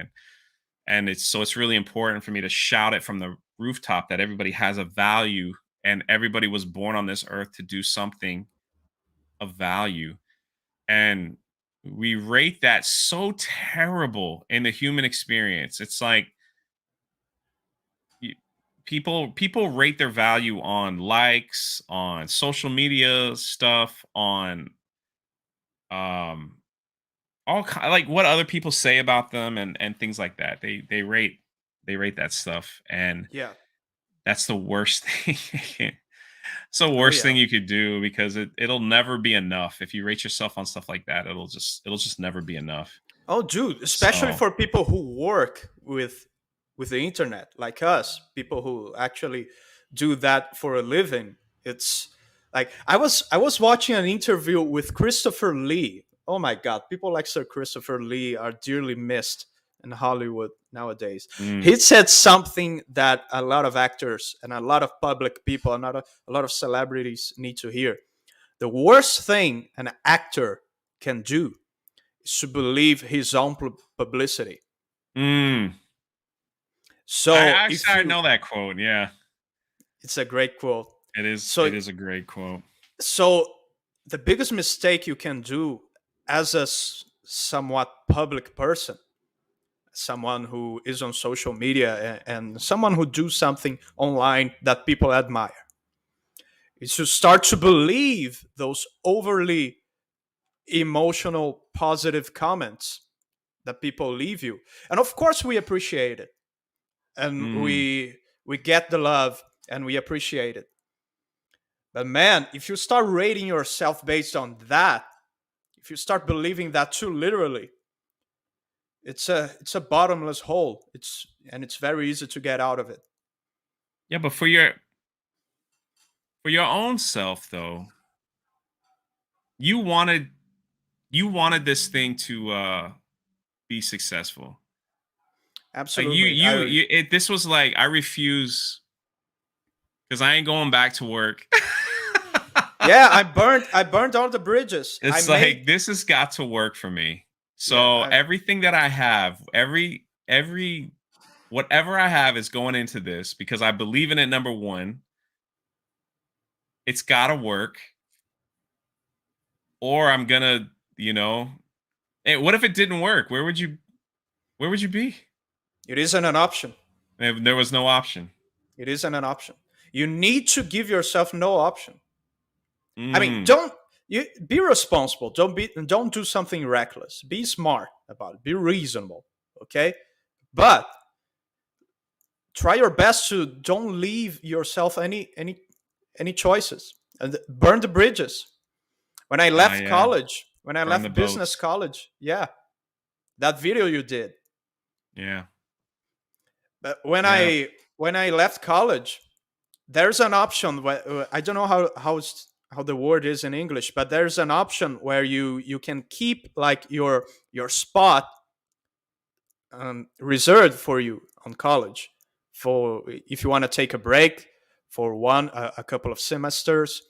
Speaker 2: And it's really important for me to shout it from the rooftop that everybody has a value and everybody was born on this earth to do something of value. And we rate that so terrible in the human experience. It's like people rate their value on likes, on social media stuff, on like what other people say about them and things like that. They rate that stuff, and
Speaker 3: yeah,
Speaker 2: that's the worst thing. It's the worst thing you could do, because it'll never be enough. If you rate yourself on stuff like that, it'll just never be enough.
Speaker 3: Oh, dude, especially for people who work with the internet, like us, people who actually do that for a living. It's like I was watching an interview with Christopher Lee. Oh my God, people like Sir Christopher Lee are dearly missed in Hollywood nowadays. He said something that a lot of actors and a lot of public people and a lot of celebrities need to hear. The worst thing an actor can do is to believe his own publicity. So
Speaker 2: I know that quote. Yeah,
Speaker 3: it's a great quote.
Speaker 2: It is. It is a great quote.
Speaker 3: So the biggest mistake you can do as a somewhat public person, someone who is on social media and someone who do something online that people admire, is to start to believe those overly emotional, positive comments that people leave you. And of course we appreciate it. And we we get the love and we appreciate it. But man, if you start rating yourself based on that, if you start believing that too literally, it's a bottomless hole. It's very easy to get out of it.
Speaker 2: Yeah, but for your own self though, you wanted this thing to be successful. Like
Speaker 3: Absolutely.
Speaker 2: this was like, I refuse, because I ain't going back to work.
Speaker 3: Yeah, I burned all the bridges.
Speaker 2: It's like, this has got to work for me. So
Speaker 3: Yeah,
Speaker 2: everything that I have, every whatever I have is going into this because I believe in it. Number one, it's got to work, or I'm gonna, hey, what if it didn't work? Where would you be?
Speaker 3: it isn't an option.
Speaker 2: There was no option.
Speaker 3: It isn't an option. You need to give yourself no option. I mean,
Speaker 2: Mm.
Speaker 3: don't you be responsible. Don't do something reckless. Be smart about it. Be reasonable. Okay, but try your best to don't leave yourself any choices and burn the bridges. When I left
Speaker 2: Yeah.
Speaker 3: college, when I
Speaker 2: Burn the
Speaker 3: left business
Speaker 2: boats.
Speaker 3: college, yeah, that video you did.
Speaker 2: Yeah.
Speaker 3: But when
Speaker 2: Yeah.
Speaker 3: I left college, there's an option where I don't know how the word is in English, but there's an option where you can keep like your spot reserved for you on college for if you want to take a break for a couple of semesters.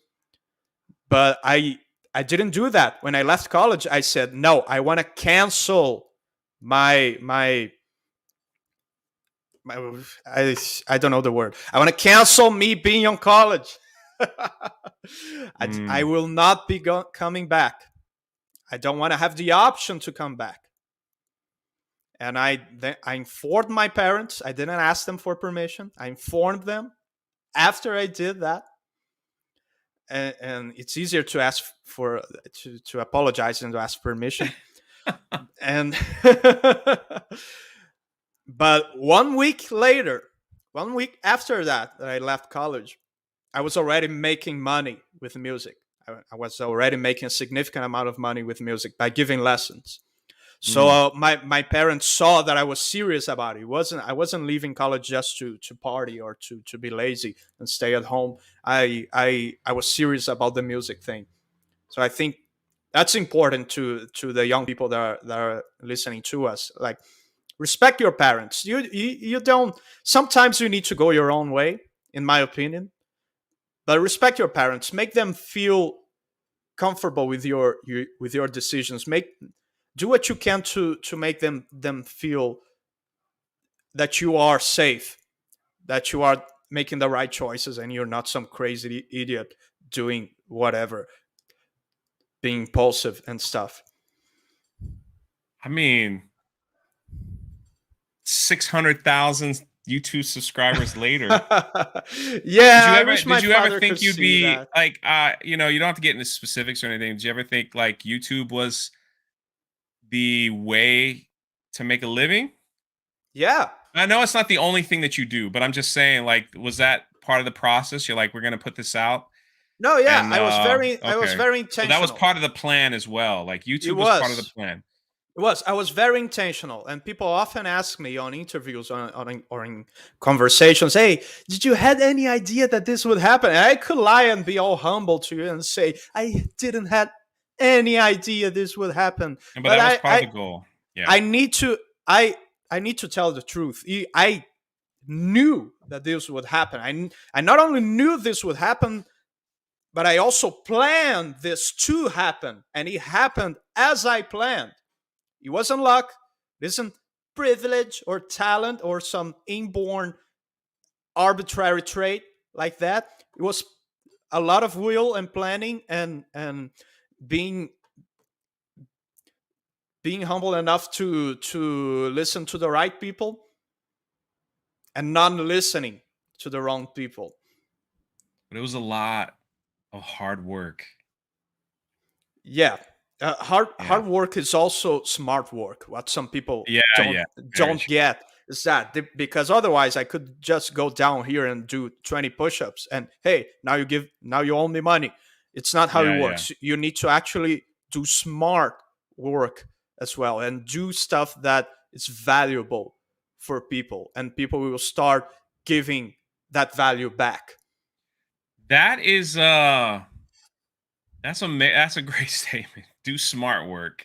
Speaker 3: But I didn't do that. When I left college, I said no. I want to cancel my I don't know the word. I want to cancel me being on college. I will not be coming back. I don't want to have the option to come back. And I informed my parents. I didn't ask them for permission. I informed them after I did that. And it's easier to ask for to apologize than to ask permission. And but 1 week later, 1 week after that I left college, I was already making money with music. I was already making a significant amount of money with music by giving lessons. So my parents saw that I was serious about it. I wasn't leaving college just to party or to be lazy and stay at home. I was serious about the music thing. So I think that's important to the young people that are listening to us. Like, respect your parents. You don't. Sometimes you need to go your own way, in my opinion. But respect your parents. Make them feel comfortable with your decisions. Do what you can to make them feel that you are safe, that you are making the right choices, and you're not some crazy idiot doing whatever, being impulsive and stuff.
Speaker 2: I mean, 600,000 YouTube subscribers later.
Speaker 3: Yeah,
Speaker 2: did you ever think you'd be that. Like, you don't have to get into specifics or anything. Did you ever think like YouTube was the way to make a living?
Speaker 3: Yeah.
Speaker 2: I know it's not the only thing that you do, but I'm just saying, like, was that part of the process? You're like, we're going to put this out.
Speaker 3: No, yeah, and, I was very intentional.
Speaker 2: So that was part of the plan as well. Like, YouTube was part of the plan.
Speaker 3: It was. I was very intentional, and people often ask me on interviews or in conversations, "Hey, did you had any idea that this would happen?" And I could lie and be all humble to you and say, "I didn't have any idea this would happen."
Speaker 2: But that was part of the goal. Yeah.
Speaker 3: I need to tell the truth. I knew that this would happen. I not only knew this would happen, but I also planned this to happen, and it happened as I planned. It wasn't luck. It isn't privilege or talent or some inborn arbitrary trait like that. It was a lot of will and planning and being humble enough to listen to the right people and not listening to the wrong people.
Speaker 2: But it was a lot of hard work.
Speaker 3: Yeah. Hard work is also smart work. What some people don't get. is that because otherwise I could just go down here and do 20 push-ups and hey, now you owe me money. It's not how it
Speaker 2: Yeah, yeah.
Speaker 3: works. You need to actually do smart work as well and do stuff that is valuable for people, and people will start giving that value back.
Speaker 2: That is that's a great statement. Do smart work.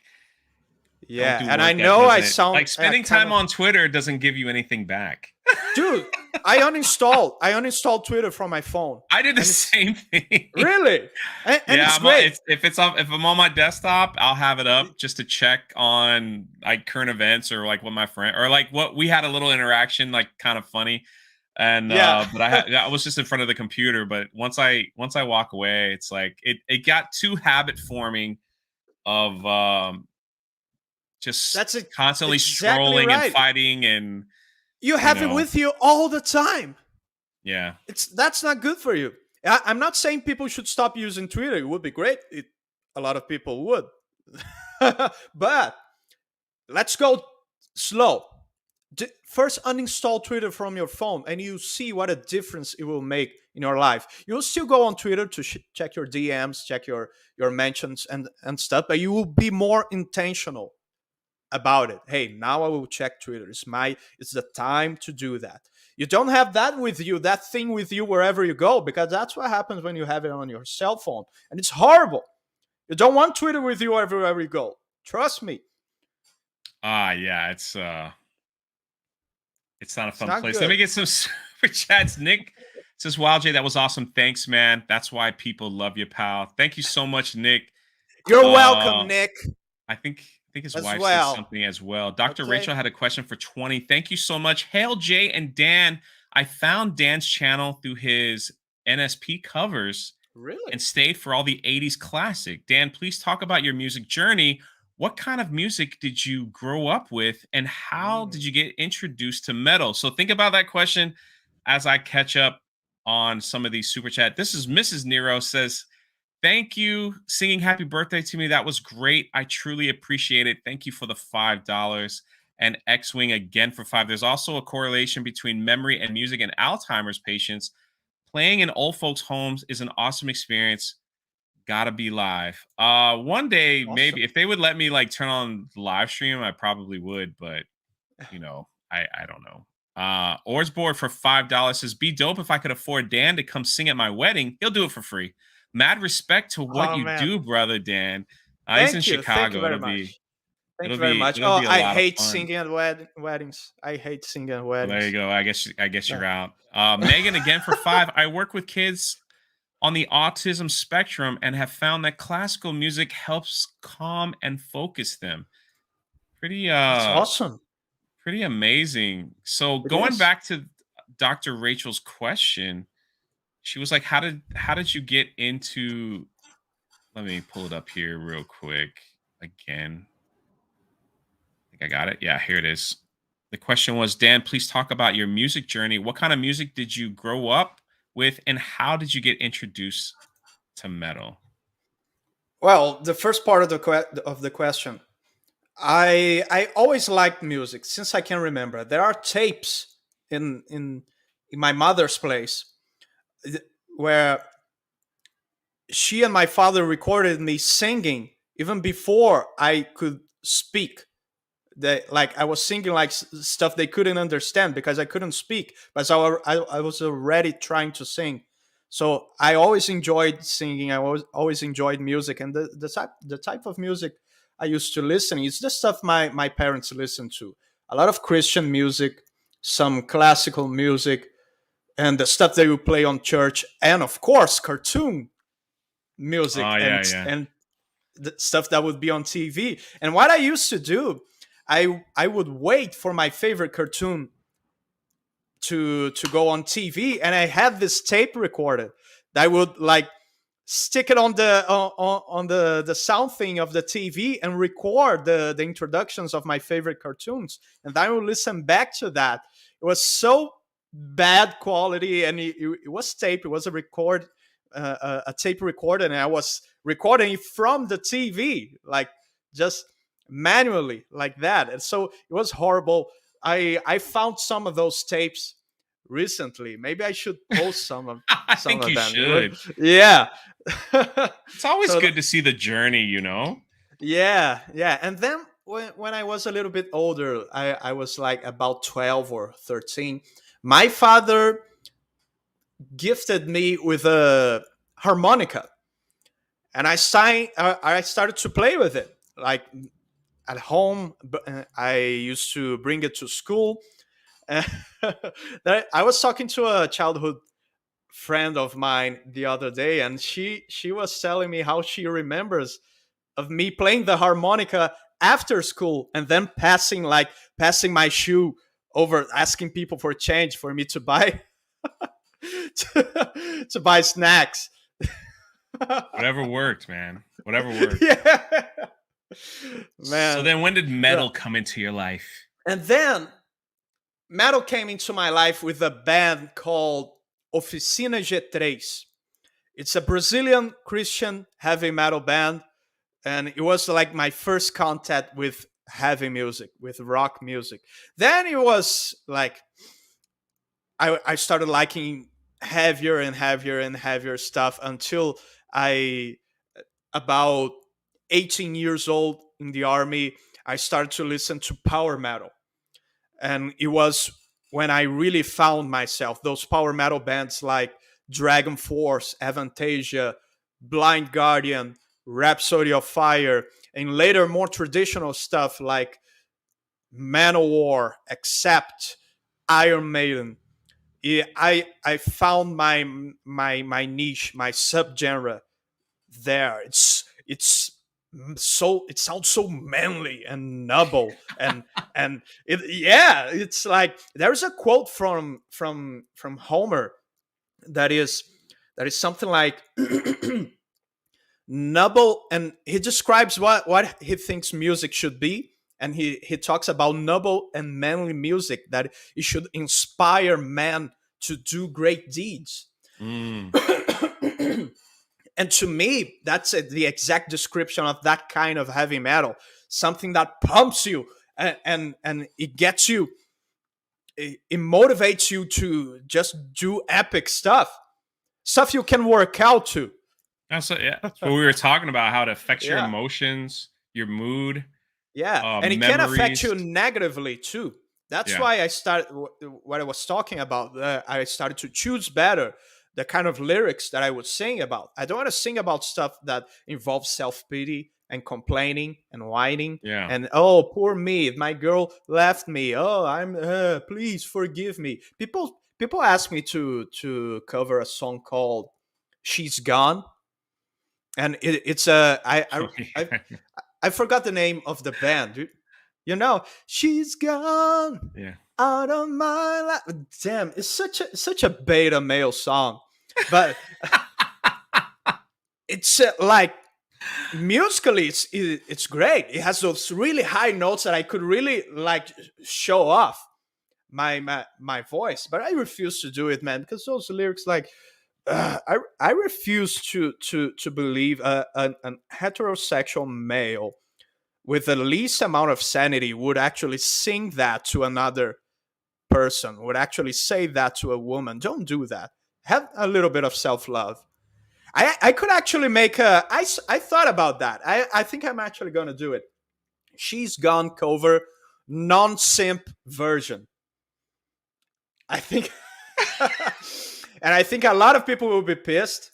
Speaker 2: Don't
Speaker 3: Yeah,
Speaker 2: do
Speaker 3: and I
Speaker 2: work that
Speaker 3: know I
Speaker 2: doesn't,
Speaker 3: sound
Speaker 2: like, spending
Speaker 3: kind
Speaker 2: time
Speaker 3: of,
Speaker 2: on Twitter doesn't give you anything back.
Speaker 3: dude. I uninstalled Twitter from my phone,
Speaker 2: I did the
Speaker 3: and it's
Speaker 2: same thing.
Speaker 3: really, and
Speaker 2: Yeah,
Speaker 3: it's great.
Speaker 2: if I'm on my desktop, I'll have it up just to check on like current events or like what my friend or like what we had a little interaction, like kind of funny. And
Speaker 3: Yeah,
Speaker 2: but I was just in front of the computer. But once I walk away, it's like it got too habit forming of just
Speaker 3: that's it,
Speaker 2: constantly
Speaker 3: exactly
Speaker 2: strolling and
Speaker 3: right.
Speaker 2: fighting and
Speaker 3: You
Speaker 2: you
Speaker 3: have it
Speaker 2: know
Speaker 3: with you all the time.
Speaker 2: yeah.
Speaker 3: That's not good for you. I'm not saying people should stop using Twitter. It would be great. A lot of people would, but let's go slow. First, uninstall Twitter from your phone, and you see what a difference it will make in your life. You'll still go on Twitter to check your DMs, check your mentions and stuff, but you will be more intentional about it. Hey, now I will check Twitter. It's the time to do that. You don't have that with you, that thing with you wherever you go, because that's what happens when you have it on your cell phone, and it's horrible. You don't want Twitter with you everywhere you go. Trust me.
Speaker 2: Yeah, it's not a
Speaker 3: It's
Speaker 2: fun
Speaker 3: not
Speaker 2: place. Let
Speaker 3: good.
Speaker 2: me get some super chats. Nick says, "Wow, Jay, that was awesome. Thanks, man. That's why people love you, pal. Thank you so much, Nick."
Speaker 3: You're
Speaker 2: Uh,
Speaker 3: welcome, Nick,
Speaker 2: I think his
Speaker 3: as
Speaker 2: wife said
Speaker 3: well.
Speaker 2: something as well. Dr.
Speaker 3: Okay.
Speaker 2: Rachel had a question for 20. Thank you so much. Hail Jay and Dan. I found Dan's channel through his NSP covers
Speaker 3: Really?
Speaker 2: and stayed for all the 80s classic. Dan, please talk about your music journey. What kind of music did you grow up with and how
Speaker 3: Mm.
Speaker 2: did you get introduced to metal? So think about that question as I catch up on some of these super chat. This is Mrs. Nero says, "Thank you singing happy birthday to me. That was great. I truly appreciate it. Thank you for the $5." And X-Wing again for 5. There's also a correlation between memory and music and Alzheimer's patients. Playing in old folks' homes is an awesome experience. Gotta be live. One day, maybe
Speaker 3: Awesome.
Speaker 2: if they would let me like turn on the live stream, I probably would, but I don't know. Orsboard for $5 says, "Be dope if I could afford Dan to come sing at my wedding. He'll do it for free. Mad respect to what
Speaker 3: Oh
Speaker 2: you
Speaker 3: man.
Speaker 2: do, brother Dan." He's in
Speaker 3: Thank you. Thank you
Speaker 2: Chicago.
Speaker 3: very
Speaker 2: It'll be
Speaker 3: much. Thank
Speaker 2: it'll
Speaker 3: you very
Speaker 2: be
Speaker 3: much.
Speaker 2: it'll
Speaker 3: Oh,
Speaker 2: be a
Speaker 3: I
Speaker 2: lot of
Speaker 3: hate
Speaker 2: fun.
Speaker 3: singing at weddings. I hate singing at
Speaker 2: Well, there you
Speaker 3: weddings.
Speaker 2: go. I guess
Speaker 3: Yeah.
Speaker 2: you're out. Megan again for 5. I work with kids on the autism spectrum and have found that classical music helps calm and focus them. Pretty
Speaker 3: That's awesome.
Speaker 2: pretty amazing. So
Speaker 3: It
Speaker 2: going
Speaker 3: is.
Speaker 2: back to Dr. Rachel's question, she was like, how did you get into, let me pull it up here real quick again. I think I got it. Yeah, here it is. The question was, Dan, please talk about your music journey. What kind of music did you grow up with and how did you get introduced to metal?
Speaker 3: Well, the first part of the question, I always liked music since I can remember. There are tapes in my mother's place where she and my father recorded me singing even before I could speak. Like I was singing like stuff they couldn't understand because I couldn't speak, but so I was already trying to sing. So I always enjoyed singing. I always enjoyed music, and the type of music I used to listen is the stuff my parents listened to. A lot of Christian music, some classical music, and the stuff they would play on church, and of course cartoon music
Speaker 2: Oh yeah,
Speaker 3: and
Speaker 2: yeah.
Speaker 3: the stuff that would be on TV. And what I used to do, I would wait for my favorite cartoon to go on TV, and I had this tape recorded that I would like stick it on the sound thing of the TV and record the introductions of my favorite cartoons, and I would listen back to that. It was so bad quality, and it was tape. It was a tape recorder, and I was recording it from the TV, like just manually like that. And so it was horrible. I found some of those tapes recently. Maybe I should post
Speaker 2: I
Speaker 3: some
Speaker 2: think
Speaker 3: of
Speaker 2: you
Speaker 3: them.
Speaker 2: should.
Speaker 3: Yeah.
Speaker 2: It's always
Speaker 3: So
Speaker 2: good to see the journey, you know?
Speaker 3: yeah, yeah. And then when I was a little bit older, I was like about 12 or 13. My father gifted me with a harmonica, and I started to play with it. Like at home, I used to bring it to school. I was talking to a childhood friend of mine the other day, and she was telling me how she remembers of me playing the harmonica after school and then passing my shoe over, asking people for change for me to buy to buy snacks.
Speaker 2: Whatever worked, man. Whatever worked.
Speaker 3: Yeah,
Speaker 2: So
Speaker 3: man.
Speaker 2: then when did
Speaker 3: Yeah.
Speaker 2: metal come into your life?
Speaker 3: And then metal came into my life with a band called Oficina G3. It's a Brazilian Christian heavy metal band, and it was like my first contact with heavy music, with rock music. Then it was like I started liking heavier and heavier and heavier stuff until I, about 18 years old in the army, I started to listen to power metal. And it was when I really found myself. Those power metal bands like Dragon Force, Avantasia, Blind Guardian, Rhapsody of Fire, and later more traditional stuff like Manowar, Accept, Iron Maiden. I found my niche, my subgenre there. It sounds so manly and noble and it's like there's a quote from Homer that is something like noble, and he describes what he thinks music should be, and he talks about noble and manly music, that it should inspire man to do great deeds.
Speaker 2: Mm.
Speaker 3: And to me, that's the exact description of that kind of heavy metal. Something that pumps you and it gets you, it motivates you to just do epic stuff you can work out to.
Speaker 2: That's what we were talking about, how it affects your
Speaker 3: Yeah,
Speaker 2: emotions, your mood,
Speaker 3: yeah, and it can affect you
Speaker 2: memories.
Speaker 3: negatively too. That's
Speaker 2: Yeah.
Speaker 3: why I started what I was talking about. I started to choose better the kind of lyrics that I would sing about. I don't want to sing about stuff that involves self pity and complaining and whining
Speaker 2: Yeah.
Speaker 3: and, oh, poor me, my girl left me. Oh, I'm please forgive me. People ask me to cover a song called "She's Gone," and it's a I forgot the name of the band. You know, she's gone
Speaker 2: Yeah.
Speaker 3: out of my life. Damn, it's such a beta male song, but it's like musically, it's great. It has those really high notes that I could really like show off my voice, but I refuse to do it, man, because those lyrics like. I refuse to believe an heterosexual male with the least amount of sanity would actually sing that to another person, would actually say that to a woman. Don't do that. Have a little bit of self-love. I could actually make I thought about that. I think I'm actually going to do it. She's Gone cover, non-simp version. I think and I think a lot of people will be pissed,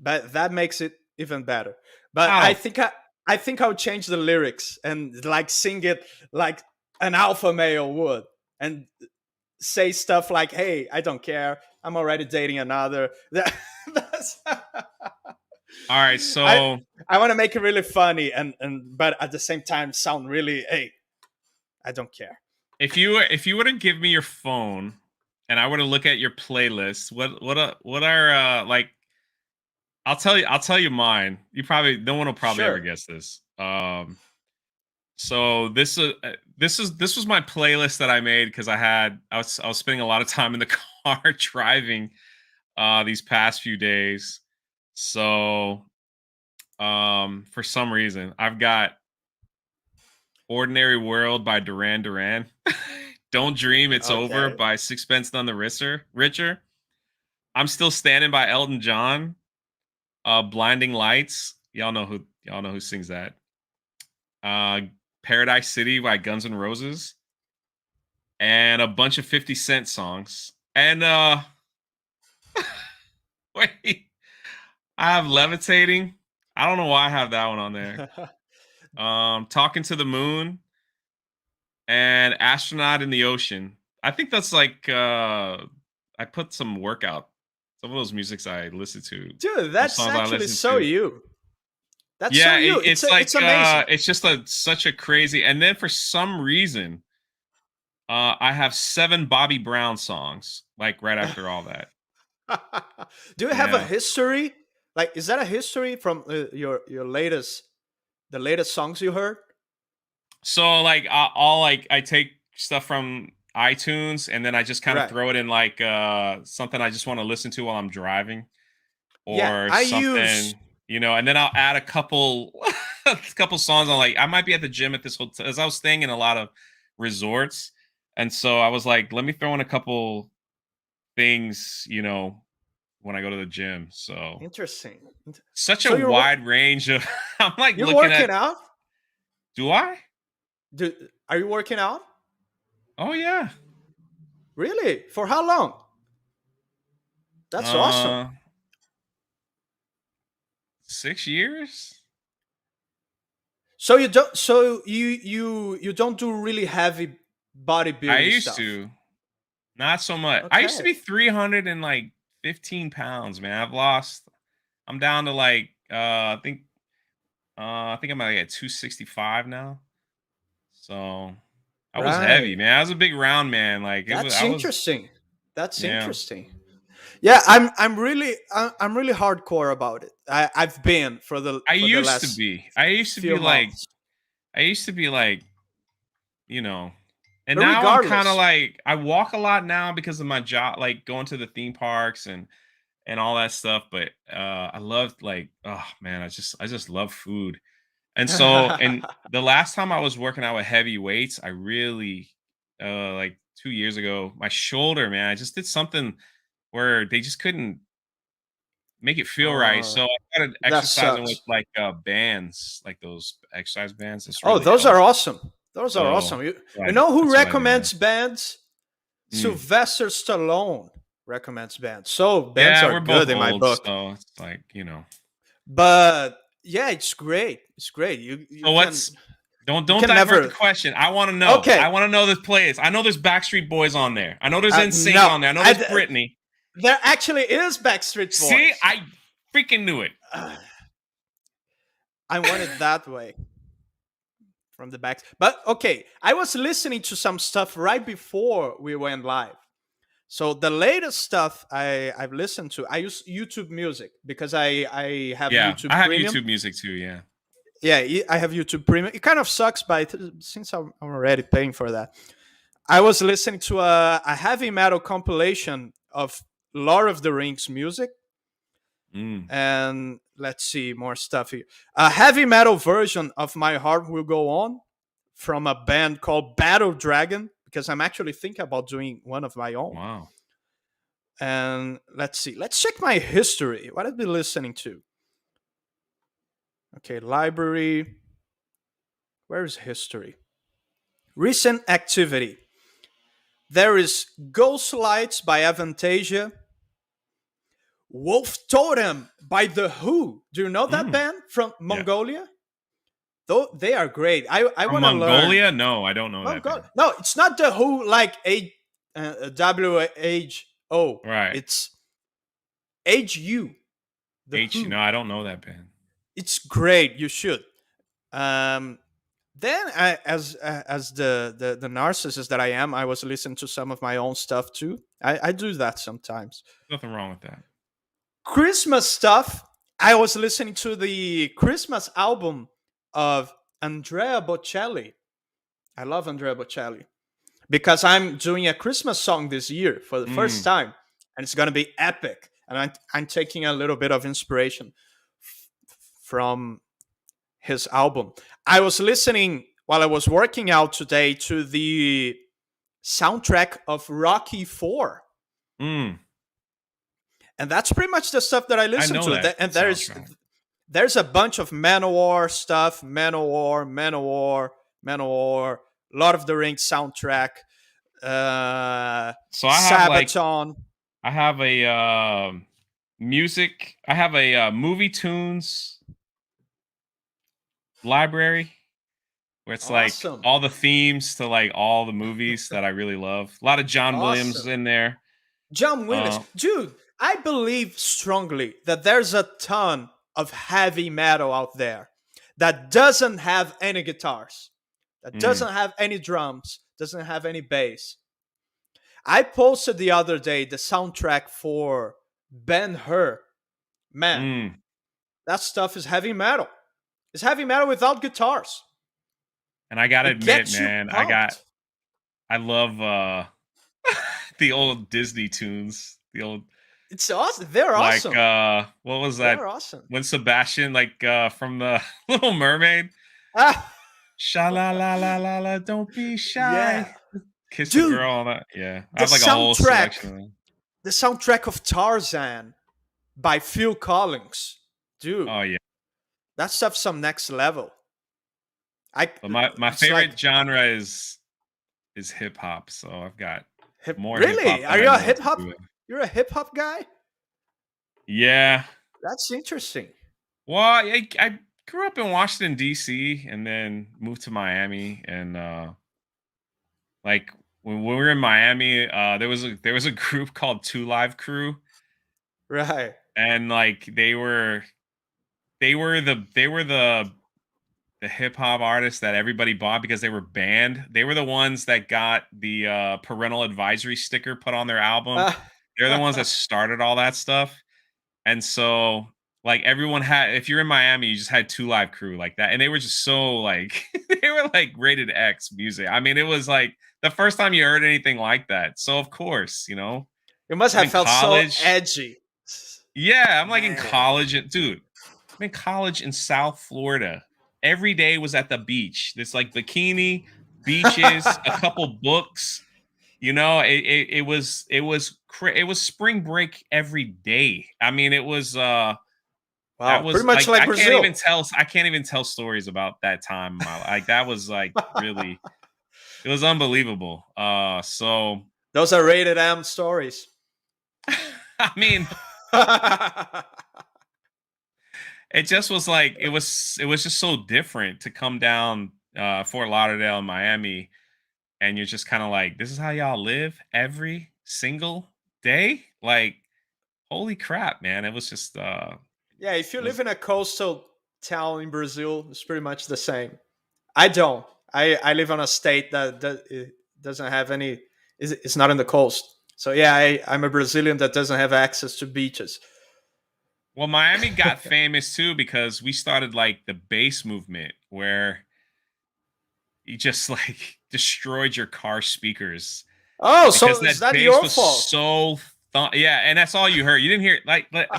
Speaker 3: but that makes it even better. But
Speaker 2: Oh,
Speaker 3: I think I'll change the lyrics and like sing it like an alpha male would, and say stuff like, "Hey, I don't care. I'm already dating another." That's,
Speaker 2: all right.
Speaker 3: I
Speaker 2: So
Speaker 3: I want to make it really funny and but at the same time sound really, hey, I don't care.
Speaker 2: if you were to give me your phone and I were to look at your playlist, what are like I'll tell you mine. You probably no one will probably ever
Speaker 3: Sure.
Speaker 2: guess this. So this was my playlist that I made because I was spending a lot of time in the car driving these past few days. So for some reason I've got Ordinary World by Duran Duran. Don't Dream It's Over
Speaker 3: Okay.
Speaker 2: by Sixpence None the Richer. I'm Still Standing by Elton John. Blinding Lights. Y'all know who sings that. Uh Paradise City by Guns N' Roses. And a bunch of 50 Cent songs. And wait, I have Levitating. I don't know why I have that one on there. Talking to the Moon and Astronaut in the Ocean. I think that's like I put some workout. Some of those musics I listen to.
Speaker 3: Dude,
Speaker 2: Those
Speaker 3: that's
Speaker 2: songs I
Speaker 3: actually
Speaker 2: listen
Speaker 3: so
Speaker 2: to.
Speaker 3: you. That's so
Speaker 2: Yeah,
Speaker 3: you.
Speaker 2: it's like
Speaker 3: It's amazing.
Speaker 2: it's just such a crazy. And then for some reason, I have 7 Bobby Brown songs like right after all that.
Speaker 3: Do you have a
Speaker 2: Yeah.
Speaker 3: history? Like, is that a history from your latest, the latest songs you heard?
Speaker 2: So like I take stuff from iTunes and then I just kind of
Speaker 3: Right.
Speaker 2: throw it in like something I just want to listen to while I'm driving
Speaker 3: Yeah,
Speaker 2: or
Speaker 3: I use.
Speaker 2: something, and then I'll add a couple a couple songs on like I might be at the gym at this hotel as I was staying in a lot of resorts. And so I was like, let me throw in a couple things, when I go to the gym. So
Speaker 3: Interesting.
Speaker 2: such a
Speaker 3: So
Speaker 2: wide range of I'm like
Speaker 3: you're
Speaker 2: looking
Speaker 3: working
Speaker 2: at
Speaker 3: out?
Speaker 2: do I?
Speaker 3: Do Are you working out?
Speaker 2: Oh yeah.
Speaker 3: Really? For how long? That's awesome.
Speaker 2: Uh 6 years?
Speaker 3: So you don't. So you don't do really heavy
Speaker 2: I
Speaker 3: bodybuilding
Speaker 2: used
Speaker 3: stuff.
Speaker 2: to. Not so much. I used to
Speaker 3: Okay.
Speaker 2: be 300 and like 15 pounds, man. I'm down to like I think I'm like at 265 now. So I was heavy,
Speaker 3: Right.
Speaker 2: man. I was a big round man. Like it was
Speaker 3: That's
Speaker 2: I was
Speaker 3: interesting. That's
Speaker 2: yeah.
Speaker 3: interesting. Yeah, I'm really hardcore about it. I've been for
Speaker 2: I
Speaker 3: the
Speaker 2: used to
Speaker 3: last
Speaker 2: be. I used to be
Speaker 3: few
Speaker 2: like
Speaker 3: months.
Speaker 2: I used to be like, you know, and
Speaker 3: But
Speaker 2: now I'm kind of
Speaker 3: regardless,
Speaker 2: like I walk a lot now because of my job, like going to the theme parks and all that stuff. But I love like, oh man, I just love food. And so, and the last time I was working out with heavy weights, I really, like 2 years ago, my shoulder, man, I just did something where they just couldn't make it feel right.
Speaker 3: oh,
Speaker 2: So I started
Speaker 3: that
Speaker 2: exercising with
Speaker 3: sucks.
Speaker 2: like bands, like those exercise bands. This
Speaker 3: Oh,
Speaker 2: really
Speaker 3: those are
Speaker 2: helps.
Speaker 3: awesome. Those are
Speaker 2: So
Speaker 3: awesome.
Speaker 2: that's
Speaker 3: You know who
Speaker 2: that's what I do now.
Speaker 3: recommends bands?
Speaker 2: Mm.
Speaker 3: Sylvester Stallone recommends bands. So bands
Speaker 2: Yeah,
Speaker 3: are
Speaker 2: we're both
Speaker 3: good in my
Speaker 2: old,
Speaker 3: book.
Speaker 2: so it's like.
Speaker 3: But yeah, it's great. It's great.
Speaker 2: So what's
Speaker 3: You
Speaker 2: don't
Speaker 3: can
Speaker 2: divert the
Speaker 3: never.
Speaker 2: question. I want to know. I
Speaker 3: Okay.
Speaker 2: want to know the plays. I know there's Backstreet Boys on there. I know there's NSYNC
Speaker 3: No,
Speaker 2: on there. I know there's Britney.
Speaker 3: there actually is Backstreet
Speaker 2: See,
Speaker 3: Boys.
Speaker 2: I freaking knew it.
Speaker 3: I want it that way from the back. But okay, I was listening to some stuff right before we went live. So the latest stuff I've listened to, I use YouTube Music because I have
Speaker 2: Yeah,
Speaker 3: YouTube
Speaker 2: I have
Speaker 3: Premium.
Speaker 2: YouTube Music too. Yeah.
Speaker 3: Yeah, I have YouTube Premium. It kind of sucks, but since I'm already paying for that, I was listening to a heavy metal compilation of Lord of the Rings music.
Speaker 2: Mm.
Speaker 3: And let's see more stuff here. A heavy metal version of My Heart Will Go On from a band called Battle Dragon, because I'm actually thinking about doing one of my own.
Speaker 2: Wow.
Speaker 3: And let's see. Let's check my history. What I've been listening to. Okay, library. Where is history? Recent activity. There is Ghost Lights by Avantasia. Wolf Totem by The Who. Do you know that
Speaker 2: Mm.
Speaker 3: band from
Speaker 2: Yeah.
Speaker 3: Mongolia? Though they are great. I
Speaker 2: From
Speaker 3: want to learn.
Speaker 2: Mongolia? No, I don't know that
Speaker 3: Mongolia.
Speaker 2: band.
Speaker 3: No, it's not The Who like WHO.
Speaker 2: Right.
Speaker 3: It's HU. The
Speaker 2: H.
Speaker 3: Who.
Speaker 2: No, I don't know that band.
Speaker 3: It's great. You should. Then as the narcissist that I am, I was listening to some of my own stuff too. I do that sometimes.
Speaker 2: Nothing wrong with that.
Speaker 3: Christmas stuff. I was listening to the Christmas album of Andrea Bocelli. I love Andrea Bocelli because I'm doing a Christmas song this year for the first time, and it's gonna be epic. And I'm taking a little bit of inspiration from his album. I was listening while I was working out today to the soundtrack of Rocky 4.
Speaker 2: Mm,
Speaker 3: And that's pretty much the stuff that I
Speaker 2: I
Speaker 3: listen
Speaker 2: know
Speaker 3: to.
Speaker 2: that
Speaker 3: And
Speaker 2: soundtrack.
Speaker 3: there's a bunch of Manowar stuff, Manowar, Lord of the Rings soundtrack,
Speaker 2: So
Speaker 3: Sabaton.
Speaker 2: I have a music. I have a movie tunes library where it's like
Speaker 3: Awesome.
Speaker 2: all the themes to like all the movies that I really love. A lot of John Williams
Speaker 3: Awesome.
Speaker 2: in there.
Speaker 3: John Williams. Dude, I believe strongly that there's a ton of heavy metal out there that doesn't have any guitars, that
Speaker 2: Mm,
Speaker 3: doesn't have any drums, doesn't have any bass. I posted the other day the soundtrack for Ben-Hur. Man,
Speaker 2: mm.
Speaker 3: that stuff is heavy metal. It's heavy metal without guitars.
Speaker 2: And I gotta
Speaker 3: It
Speaker 2: admit,
Speaker 3: gets you
Speaker 2: man,
Speaker 3: pumped.
Speaker 2: I love the old Disney tunes. The old
Speaker 3: It's awesome. They're
Speaker 2: like
Speaker 3: awesome.
Speaker 2: what was that
Speaker 3: They're awesome.
Speaker 2: when Sebastian like from the Little Mermaid?
Speaker 3: Ah,
Speaker 2: Sha la la la la la, don't be
Speaker 3: yeah.
Speaker 2: shy. Kiss the
Speaker 3: Dude,
Speaker 2: girl, all that. Yeah. I
Speaker 3: the
Speaker 2: have like a whole selection of
Speaker 3: soundtrack,
Speaker 2: them.
Speaker 3: the soundtrack of Tarzan by Phil Collins. Dude,
Speaker 2: Oh yeah.
Speaker 3: that stuff's some next level.
Speaker 2: But my
Speaker 3: It's like
Speaker 2: favorite genre is hip hop. So I've got more hip hop
Speaker 3: really? Are
Speaker 2: than I
Speaker 3: you a
Speaker 2: know what
Speaker 3: hip
Speaker 2: to
Speaker 3: hop?
Speaker 2: do with.
Speaker 3: You're a hip hop guy?
Speaker 2: Yeah.
Speaker 3: That's interesting.
Speaker 2: Well, I grew up in Washington D.C. and then moved to Miami, and like when we were in Miami, there was a group called Two Live Crew,
Speaker 3: Right.
Speaker 2: and like they were the hip hop artists that everybody bought because they were banned. They were the ones that got the parental advisory sticker put on their album.
Speaker 3: Uh,
Speaker 2: They're the ones that started all that stuff. And so like everyone had if you're in Miami, you just had Two Live Crew like that. And they were just so like they were like rated X music. I mean, it was like the first time you heard anything like that. So of course, you know,
Speaker 3: you must
Speaker 2: I'm
Speaker 3: have
Speaker 2: in
Speaker 3: felt so
Speaker 2: college.
Speaker 3: edgy.
Speaker 2: Yeah, I'm like in
Speaker 3: Man.
Speaker 2: college, and dude, I'm in college in South Florida. Every day was at the beach. This like bikini, beaches, a couple books. You know, it was spring break every day. I mean, it was that
Speaker 3: Wow,
Speaker 2: was
Speaker 3: pretty much like Brazil.
Speaker 2: I can't even tell stories about that time. Like that was like really it was unbelievable. So
Speaker 3: Those are rated M stories.
Speaker 2: I mean, it just was like it was just so different to come down Fort Lauderdale and Miami, and you're just kind of like, this is how y'all live every single day. Like, holy crap, man! It was just
Speaker 3: Yeah, if you
Speaker 2: it
Speaker 3: live
Speaker 2: was
Speaker 3: in a coastal town in Brazil, it's pretty much the same. I don't. I live on a state that it doesn't have any. It's not in the coast. So yeah, I'm a Brazilian that doesn't have access to beaches.
Speaker 2: well, Miami got famous too because we started like the bass movement where you just like destroyed your car speakers
Speaker 3: Oh,
Speaker 2: because
Speaker 3: so
Speaker 2: that
Speaker 3: is that
Speaker 2: bass
Speaker 3: your
Speaker 2: was
Speaker 3: fault?
Speaker 2: so yeah, and that's all you heard. You didn't hear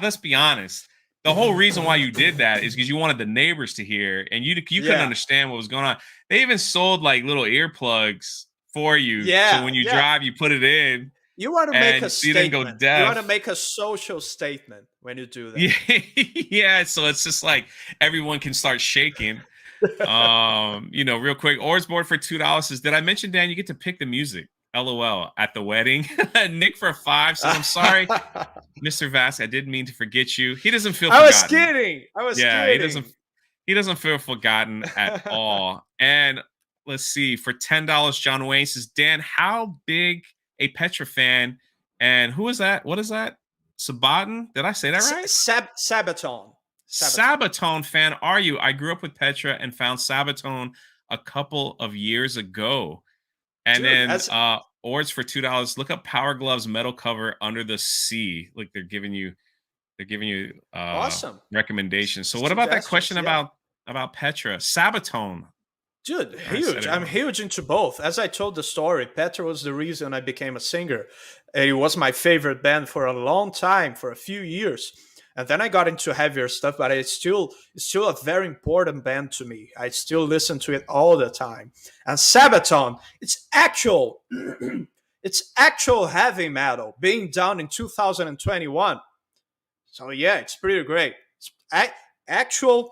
Speaker 2: let's be honest. The whole reason why you did that is because you wanted the neighbors to hear, and you couldn't
Speaker 3: Yeah,
Speaker 2: understand what was going on. They even sold like little earplugs for you, so
Speaker 3: yeah,
Speaker 2: when you
Speaker 3: yeah.
Speaker 2: drive, you put it in,
Speaker 3: You want to make a
Speaker 2: and so you didn't go
Speaker 3: statement. You want to
Speaker 2: deaf.
Speaker 3: make a social statement when you do
Speaker 2: Yeah,
Speaker 3: that.
Speaker 2: yeah. So it's just like everyone can start shaking. You know, real quick. Oars board for $2 says, did I mention, Dan, you get to pick the music? LOL at the wedding. Nick for 5 says, I'm sorry, Mr. Vasc, I didn't mean to forget you. He doesn't feel
Speaker 3: I was
Speaker 2: forgotten.
Speaker 3: kidding. I was
Speaker 2: Yeah,
Speaker 3: kidding.
Speaker 2: he doesn't feel forgotten at all. And let's see, for $10, John Wayne says, Dan, how big a Petra fan? And who is that? What is that? Sabaton? Did I say that right?
Speaker 3: Sabaton.
Speaker 2: Sabaton fan are you? I grew up with Petra and found Sabaton a couple of years ago. And
Speaker 3: Dude,
Speaker 2: then
Speaker 3: as
Speaker 2: Ords for $2. Look up Power Gloves metal cover Under the Sea. Like they're giving you
Speaker 3: awesome
Speaker 2: recommendations. So what about that question
Speaker 3: suggestions. Yeah.
Speaker 2: about Petra? Sabaton.
Speaker 3: Dude,
Speaker 2: I said
Speaker 3: huge.
Speaker 2: it
Speaker 3: I'm
Speaker 2: wrong.
Speaker 3: huge into both. As I told the story, Petra was the reason I became a singer. It was my favorite band for a long time, for a few years. And then I got into heavier stuff, but it's still a very important band to me. I still listen to it all the time. And Sabaton, it's actual it's actual heavy metal being done in 2021. So yeah, it's pretty great. It's actual.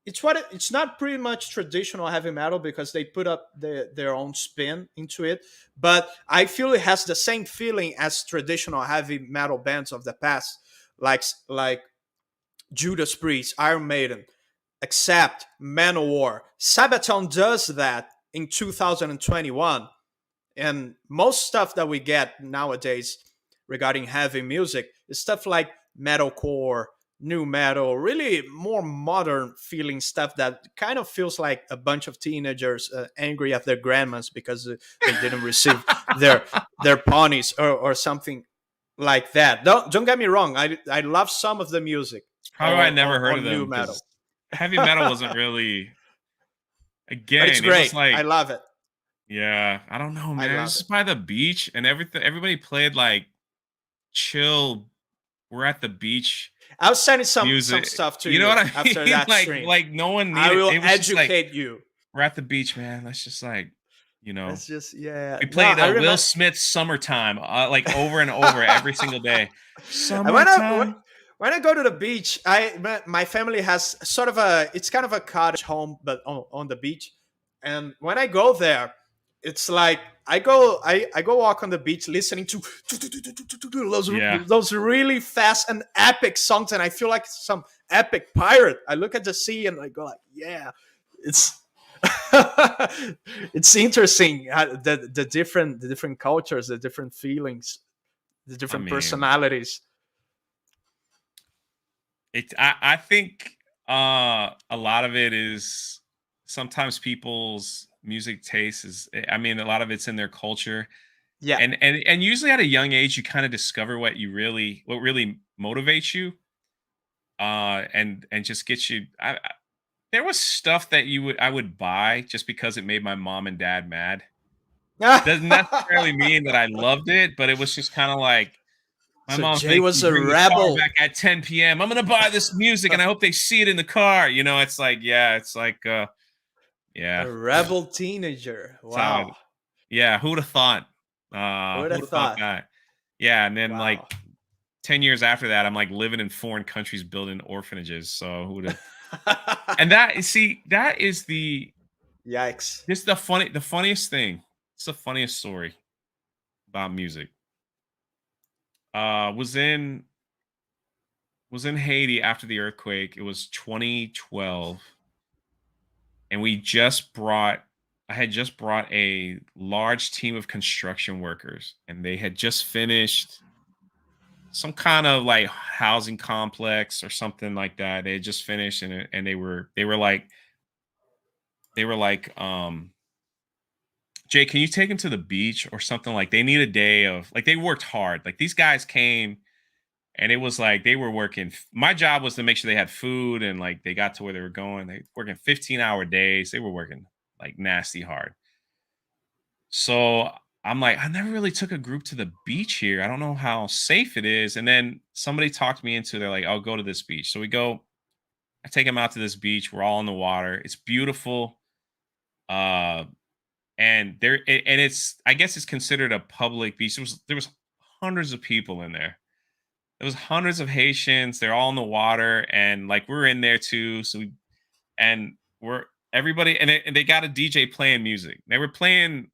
Speaker 3: It's not pretty much traditional heavy metal because they put up their own spin into it, but I feel it has the same feeling as traditional heavy metal bands of the past, like Judas Priest, Iron Maiden, Accept, Manowar. Sabaton does that in 2021, and most stuff that we get nowadays regarding heavy music is stuff like metalcore, new metal, really more modern feeling stuff that kind of feels like a bunch of teenagers angry at their grandmas because they didn't receive their ponies or something like that. Don't get me wrong. I love some of the music.
Speaker 2: How have I never heard of them?
Speaker 3: New metal.
Speaker 2: Heavy metal wasn't really. Again,
Speaker 3: but it's great.
Speaker 2: It was like,
Speaker 3: I love it.
Speaker 2: Yeah, I don't know, man. It's just by the beach and everything. Everybody played like chill. We're at the beach.
Speaker 3: I was sending some stuff to you.
Speaker 2: You know what I mean?
Speaker 3: After that stream.
Speaker 2: Like no one needed.
Speaker 3: I will educate you.
Speaker 2: We're at the beach, man. Let's just
Speaker 3: It's just We
Speaker 2: played Will Smith's "Summertime" like over and over every single day. Summertime.
Speaker 3: When I go to the beach, my family has sort of it's kind of a cottage home, but on the beach. And when I go there, it's like I go walk on the beach listening to those really fast and epic songs, and I feel like some epic pirate. I look at the sea and I go like, yeah, it's it's interesting the different cultures, the different feelings, the different personalities.
Speaker 2: I think a lot of it is sometimes people's music taste is, I mean, a lot of it's in their culture.
Speaker 3: Yeah.
Speaker 2: And usually at a young age, you kind of discover what really motivates you. And just gets you. There was stuff that I would buy just because it made my mom and dad mad. Doesn't necessarily mean that I loved it, but it was just kind of like, my mom
Speaker 3: was a rebel.
Speaker 2: Back at 10 p.m. I'm gonna buy this music, and I hope they see it in the car. It's like, a
Speaker 3: rebel teenager. Wow.
Speaker 2: Who would have thought? Who would have thought that? Yeah, and then like 10 years after that, I'm like living in foreign countries, building orphanages. So who would have? And that is the
Speaker 3: yikes.
Speaker 2: This is the funniest thing. It's the funniest story about music. Was in Haiti after the earthquake. It was 2012, and I had just brought a large team of construction workers, and they had just finished some kind of like housing complex or something like that. They had just finished, and they were like, Jay, can you take them to the beach or something? Like, they need a day of, like, they worked hard. Like, these guys came, and it was like they were working. My job was to make sure they had food, and like they got to where they were going. They were working 15-hour days. They were working like nasty hard. So I'm like, I never really took a group to the beach here. I don't know how safe it is. And then somebody talked me into, they're like, I'll go to this beach. So we go, I take them out to this beach. We're all in the water. It's beautiful. And it's, I guess it's considered a public beach. There was hundreds of people in there. There was hundreds of Haitians. They're all in the water, and like we're in there too. So everybody, and they got a DJ playing music. They were playing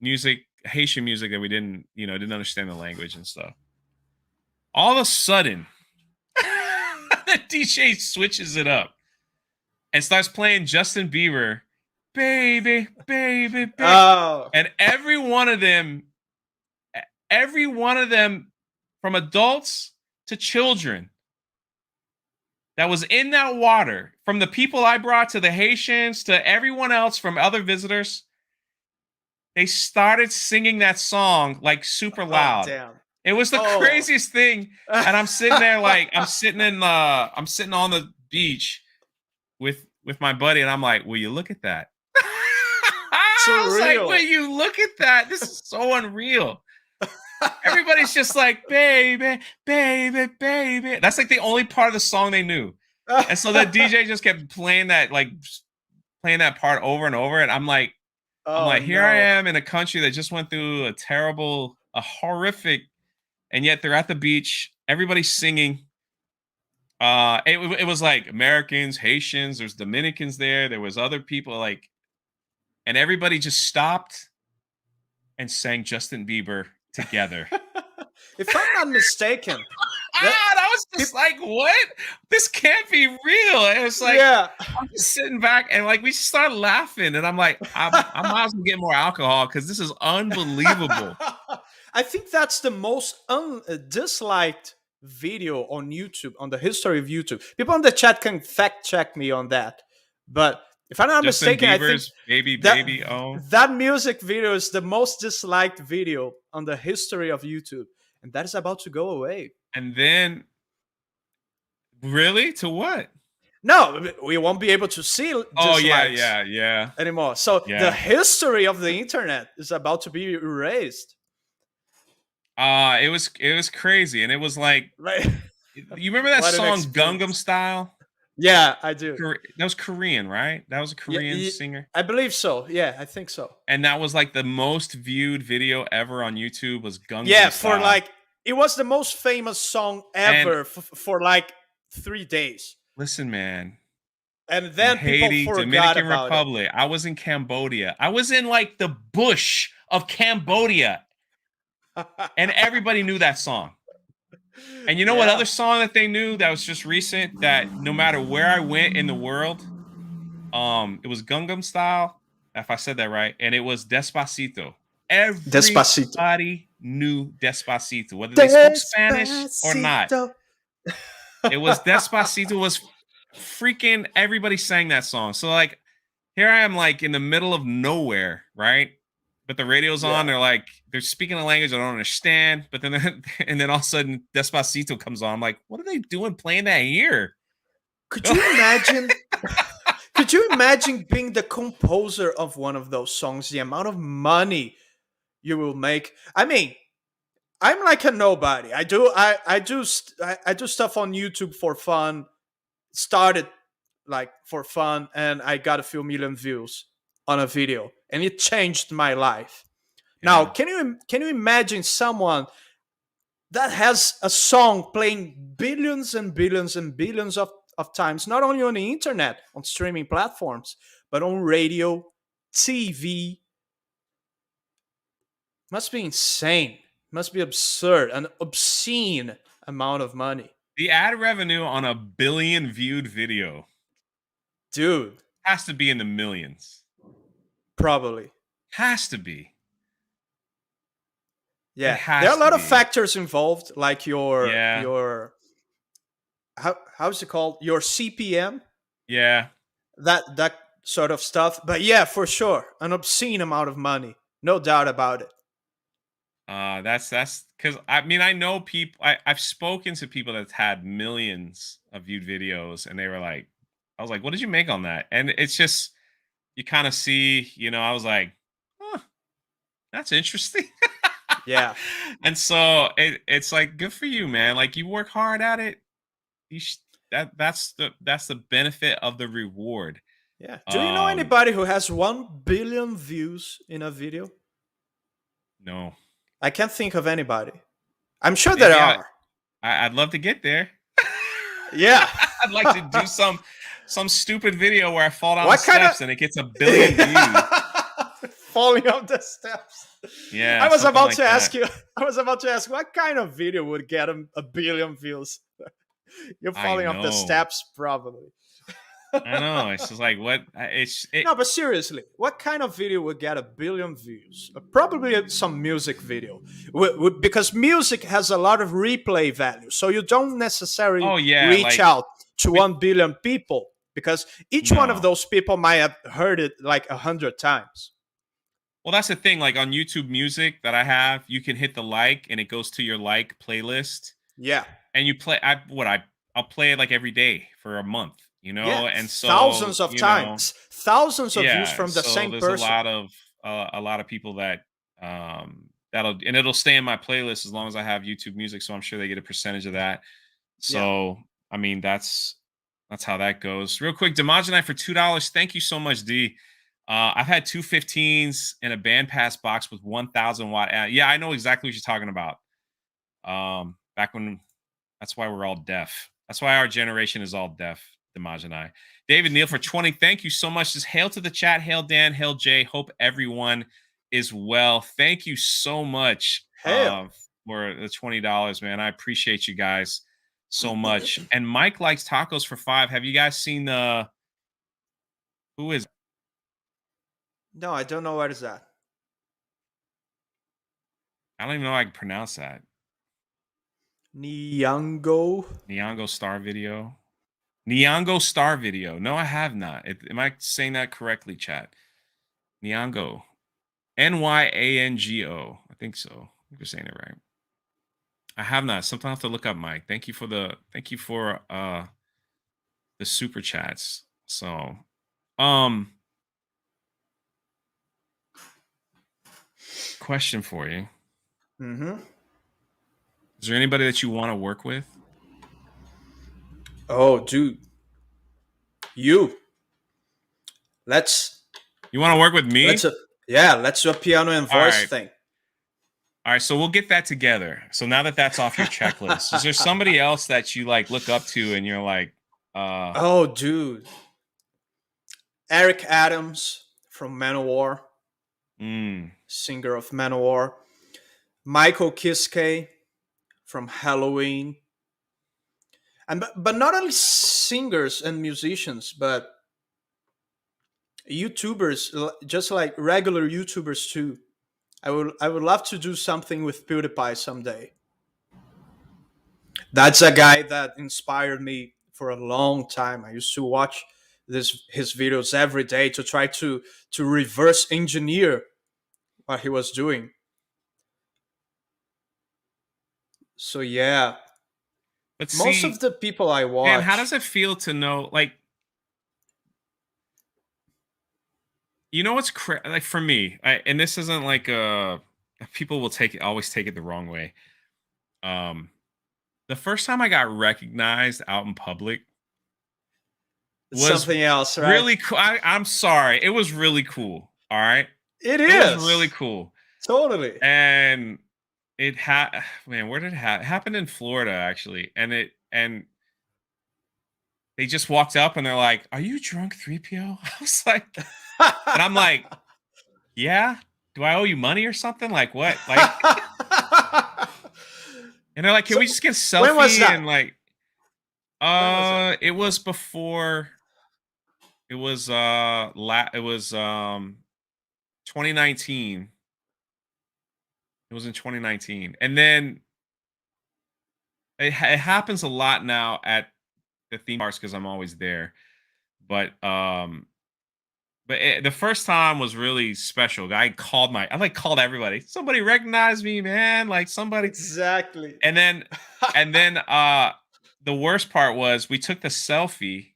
Speaker 2: music, Haitian music that we didn't understand the language and stuff. All of a sudden, the DJ switches it up and starts playing Justin Bieber. Baby, baby, baby.
Speaker 3: Oh.
Speaker 2: And every one of them, from adults to children, that was in that water, from the people I brought to the Haitians to everyone else, from other visitors, they started singing that song like super loud.
Speaker 3: Oh, damn.
Speaker 2: It was the craziest thing. And I'm sitting there like, I'm sitting on the beach with my buddy, and I'm like, will you look at that? I was like, will you look at that? This is so unreal. Everybody's just like, baby, baby, baby. That's like the only part of the song they knew. And so the DJ just kept playing that, like playing that part over and over. And I'm like,
Speaker 3: Oh
Speaker 2: here I
Speaker 3: no.
Speaker 2: am in a country that just went through a horrific, and yet they're at the beach. Everybody's singing. It was like Americans, Haitians, there's Dominicans there was other people, like, and everybody just stopped and sang Justin Bieber together.
Speaker 3: If I'm not mistaken,
Speaker 2: I was just like, what? This can't be real. And it's like,
Speaker 3: yeah.
Speaker 2: I'm just sitting back and like we just started laughing, and I'm like, I might as well get more alcohol because this is unbelievable.
Speaker 3: I think that's the most disliked video on YouTube, on the history of YouTube. People in the chat can fact check me on that. But if I'm not
Speaker 2: Justin
Speaker 3: mistaken,
Speaker 2: Bieber's
Speaker 3: I think
Speaker 2: baby
Speaker 3: that,
Speaker 2: baby. Oh,
Speaker 3: that music video is the most disliked video on the history of YouTube. And that is about to go away.
Speaker 2: and then really to what?
Speaker 3: No, we won't be able to see dislikes
Speaker 2: Yeah.
Speaker 3: anymore. So
Speaker 2: Yeah.
Speaker 3: the history of the internet is about to be erased.
Speaker 2: It was crazy, and it was like,
Speaker 3: Right?
Speaker 2: you remember that
Speaker 3: What an
Speaker 2: song
Speaker 3: experience.
Speaker 2: Gangnam Style?
Speaker 3: Yeah, I do.
Speaker 2: That was Korean, right? That was a Korean
Speaker 3: Yeah,
Speaker 2: singer.
Speaker 3: I believe so. Yeah, I think so.
Speaker 2: And that was like the most viewed video ever on YouTube was Gangnam
Speaker 3: Yeah,
Speaker 2: Style.
Speaker 3: for like, it was the most famous song ever for like 3 days.
Speaker 2: Listen, man.
Speaker 3: And then
Speaker 2: Haiti,
Speaker 3: people forgot
Speaker 2: Dominican
Speaker 3: about
Speaker 2: Republic. I was in Cambodia. I was in like the bush of Cambodia,
Speaker 3: it.
Speaker 2: and everybody knew that song. And you know what other song that they knew that was just recent, that no matter where I went in the world, it was Gangnam Style, if I said that right, and it was Despacito. Everybody knew Despacito, whether they spoke Spanish or not. It was Despacito. Was freaking everybody sang that song. So like, here I am, like in the middle of nowhere, right? But the radio's on. They're speaking a language I don't understand. But then and then all of a sudden Despacito comes on. I'm like, what are they doing playing that here?
Speaker 3: Could you imagine? Could you imagine being the composer of one of those songs? The amount of money you will make. I mean, I'm like a nobody. I do stuff on YouTube for fun. Started like for fun, and I got a few million views on a video, and it changed my life.
Speaker 2: Yeah.
Speaker 3: Now, can you imagine someone that has a song playing billions and billions and billions of times, not only on the internet, on streaming platforms, but on radio, TV? Must be insane. Must be absurd, an obscene amount of money.
Speaker 2: The ad revenue on a billion viewed video,
Speaker 3: dude,
Speaker 2: has to be in the millions.
Speaker 3: Probably.
Speaker 2: Has to be.
Speaker 3: Yeah, there are a lot of factors involved, like your how's it called? Your CPM.
Speaker 2: Yeah.
Speaker 3: That sort of stuff. But yeah, for sure, an obscene amount of money, no doubt about it.
Speaker 2: That's because I mean, I know people. I've spoken to people that's had millions of viewed videos, and they were like, I was like, what did you make on that? And it's just, you kind of see, I was like, huh, that's interesting.
Speaker 3: Yeah.
Speaker 2: And so it's like, good for you, man. Like, you work hard at it. That's the benefit of the reward.
Speaker 3: Yeah. Do you know anybody who has 1 billion views in a video?
Speaker 2: No.
Speaker 3: I can't think of anybody. I'm sure there are.
Speaker 2: I'd love to get there.
Speaker 3: Yeah.
Speaker 2: I'd like to do some stupid video where I fall down the steps and it gets 1 billion views.
Speaker 3: Falling off the steps.
Speaker 2: Yeah.
Speaker 3: I was about to ask you. I was about to ask, what kind of video would get 1 billion views? You're falling off the steps, probably.
Speaker 2: I know. It's just like, what?
Speaker 3: No, but seriously, what kind of video would get 1 billion views? Probably some music video, because music has a lot of replay value. So you don't necessarily reach out to 1 billion people, because each one of those people might have heard it like 100 times.
Speaker 2: Well, that's the thing. Like on YouTube Music that I have, you can hit the like, and it goes to your like playlist.
Speaker 3: Yeah,
Speaker 2: and you play. I'll play it like every day for a month. And so
Speaker 3: thousands of times, thousands of views from the same person.
Speaker 2: A lot of people that it'll stay in my playlist as long as I have YouTube Music. So I'm sure they get a percentage of that. So I mean, that's how that goes. Real quick, Demogenite for $2. Thank you so much, D. I've had 215s in a bandpass box with 1,000 watt. Yeah, I know exactly what you're talking about. Back when, that's why we're all deaf. That's why our generation is all deaf. Demogenite. David Neal for 20. Thank you so much. Just hail to the chat. Hail Dan. Hail Jay. Hope everyone is well. Thank you so much for the $20, man. I appreciate you guys so much. And Mike likes tacos for $5. Have you guys seen who is?
Speaker 3: No, I don't know what is that.
Speaker 2: I don't even know how I can pronounce that.
Speaker 3: Nyong'o
Speaker 2: Star Video. Nyong'o Star Video. No, I have not. Am I saying that correctly, chat? Nyong'o. Nyango. I think so. I think you're saying it right. I have not. Sometimes I have to look up, Mike. Thank you for the super chats. So, question for you. Is there anybody that you want to work with?
Speaker 3: Oh, dude. You want
Speaker 2: to work with me?
Speaker 3: Let's do a piano and voice thing.
Speaker 2: All right, so we'll get that together. So now that's off your checklist, is there somebody else that you like look up to and you're like,
Speaker 3: oh, dude, Eric Adams from Manowar, singer of Manowar, Michael Kiske from Halloween, and but not only singers and musicians, but YouTubers, just like regular YouTubers too. I would love to do something with PewDiePie someday. That's a guy that inspired me for a long time. I used to watch his videos every day to try to reverse engineer what he was doing. So yeah,
Speaker 2: but
Speaker 3: most of the people I watch.
Speaker 2: Man, how does it feel to know, like, you know what's like for me, and this isn't like people will always take it the wrong way. The first time I got recognized out in public
Speaker 3: was something else, right?
Speaker 2: Really cool. I'm sorry, it was really cool. All right,
Speaker 3: it
Speaker 2: was really cool.
Speaker 3: Totally.
Speaker 2: And it man, where did it happen? It happened in Florida actually, and they just walked up and they're like, "Are you drunk 3PO?" I was like, and I'm like, "Yeah, do I owe you money or something? Like what?" Like, and they're like, "Can we just get a selfie?"
Speaker 3: When was that?
Speaker 2: And like, it was before. It was 2019. It was in 2019, and then it happens a lot now at the theme parks because I'm always there. But the first time was really special. I called everybody. Somebody recognized me, man. Like somebody.
Speaker 3: Exactly.
Speaker 2: And then the worst part was we took the selfie,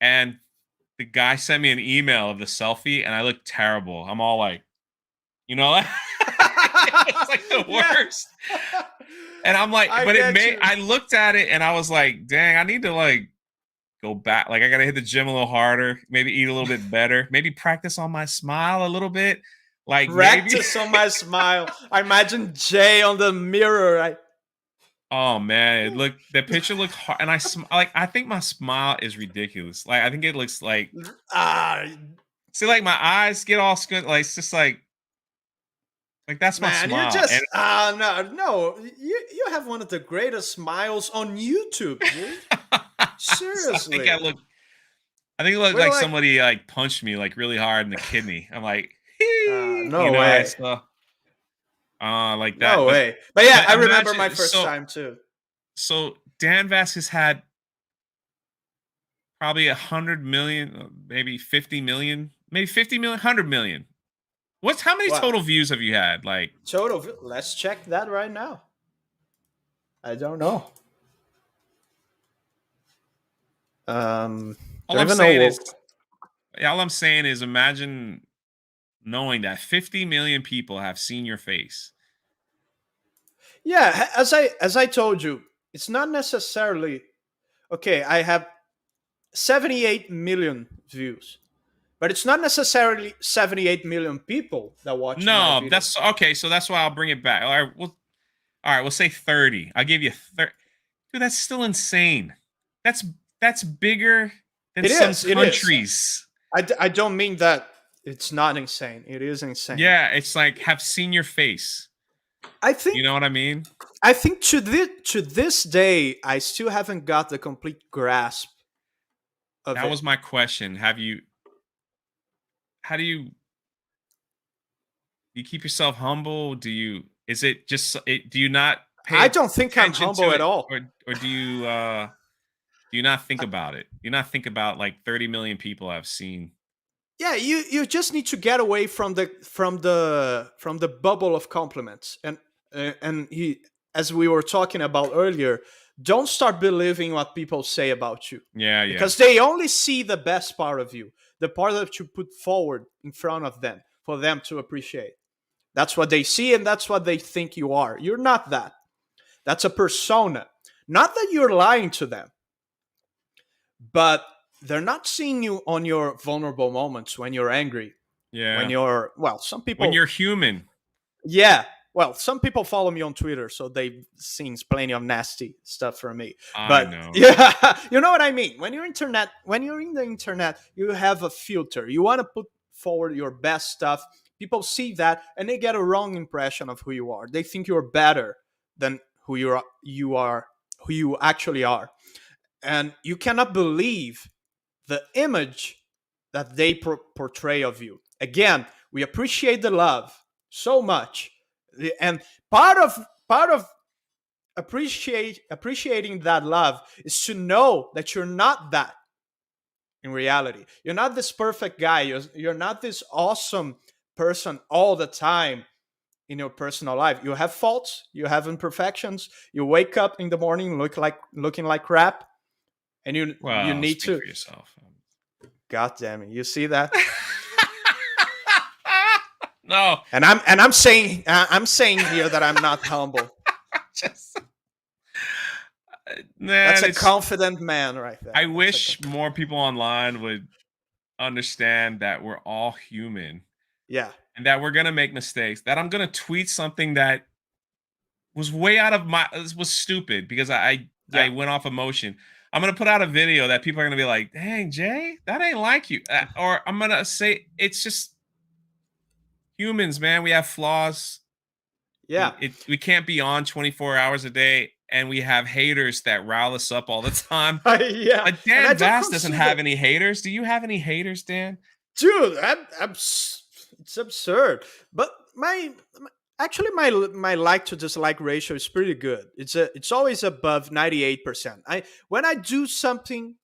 Speaker 2: and the guy sent me an email of the selfie, and I looked terrible. I'm all like, you know, it's like the worst. And I'm like, I looked at it and I was like, dang, I need to like go back. Like I got to hit the gym a little harder, maybe eat a little bit better, maybe practice on my smile a little bit. Like
Speaker 3: practice on my smile. I imagine Jay on the mirror. Right?
Speaker 2: Oh man, the picture looked hard, and I think my smile is ridiculous. Like I think it looks like see, like my eyes get all squint. Like it's just like that's my smile.
Speaker 3: You're just no. You have one of the greatest smiles on YouTube, dude. Seriously,
Speaker 2: I think it looked like somebody like punched me like really hard in the kidney. I'm like,
Speaker 3: no way.
Speaker 2: Like that.
Speaker 3: No way. But yeah, I remember my first time too.
Speaker 2: So Dan Vasc has had probably 100 million, maybe 50 million, 100 million. How many total views have you had? Like
Speaker 3: total? Let's check that right now. I don't know.
Speaker 2: All I'm saying is imagine knowing that 50 million people have seen your face.
Speaker 3: Yeah, as I told you, it's not necessarily okay. I have 78 million views, but it's not necessarily 78 million people that watch my
Speaker 2: No,
Speaker 3: video.
Speaker 2: that's okay. So that's why I'll bring it back. All right, we'll say 30. I'll give you 30. Dude, that's still insane. That's bigger than some countries.
Speaker 3: I don't mean that it's not insane. It is insane.
Speaker 2: Yeah, it's like have seen your face.
Speaker 3: I think
Speaker 2: you know what I mean.
Speaker 3: I think to this day, I still haven't got the complete grasp of
Speaker 2: That
Speaker 3: it.
Speaker 2: was my question. How do you keep yourself humble? Do you not pay
Speaker 3: I don't think I'm
Speaker 2: attention
Speaker 3: humble
Speaker 2: to
Speaker 3: at
Speaker 2: it?
Speaker 3: all.
Speaker 2: Or do you not think about it? Do you not think about like 30 million people I've seen?
Speaker 3: Yeah, you just need to get away from the bubble of compliments, and as we were talking about earlier, don't start believing what people say about you.
Speaker 2: Yeah.
Speaker 3: Because they only see the best part of you, the part that you put forward in front of them for them to appreciate. That's what they see, and that's what they think you are. You're not that. That's a persona. Not that you're lying to them, but they're not seeing you on your vulnerable moments when you're angry.
Speaker 2: Yeah.
Speaker 3: When some people.
Speaker 2: When you're human.
Speaker 3: Yeah. Well, some people follow me on Twitter, so they've seen plenty of nasty stuff from me.
Speaker 2: I know.
Speaker 3: Yeah, you know what I mean. When you're in the internet, you have a filter. You want to put forward your best stuff. People see that, and they get a wrong impression of who you are. They think you're better than who who you actually are, and you cannot believe the image that they portray of you. Again, we appreciate the love so much, and part of appreciating that love is to know that you're not that in reality. You're not this perfect guy. You're not this awesome person all the time in your personal life. You have faults, you have imperfections. You wake up in the morning looking like crap, and you need to.
Speaker 2: For yourself.
Speaker 3: God damn it! You see that?
Speaker 2: No.
Speaker 3: And I'm saying here that I'm not humble. That's a confident man right there.
Speaker 2: I wish more people online would understand that we're all human.
Speaker 3: Yeah.
Speaker 2: And that we're going to make mistakes. That I'm going to tweet something that was way out of was stupid because I went off emotion. I'm going to put out a video that people are going to be like, dang, Jay, that ain't like you. Or I'm going to say, it's just humans, man. We have flaws.
Speaker 3: Yeah.
Speaker 2: We can't be on 24 hours a day. And we have haters that rile us up all the time.
Speaker 3: Yeah.
Speaker 2: But Dan Vasc doesn't have any haters. Do you have any haters, Dan?
Speaker 3: Dude, it's absurd. But my like to dislike ratio is pretty good. It's always above 98%. When I do something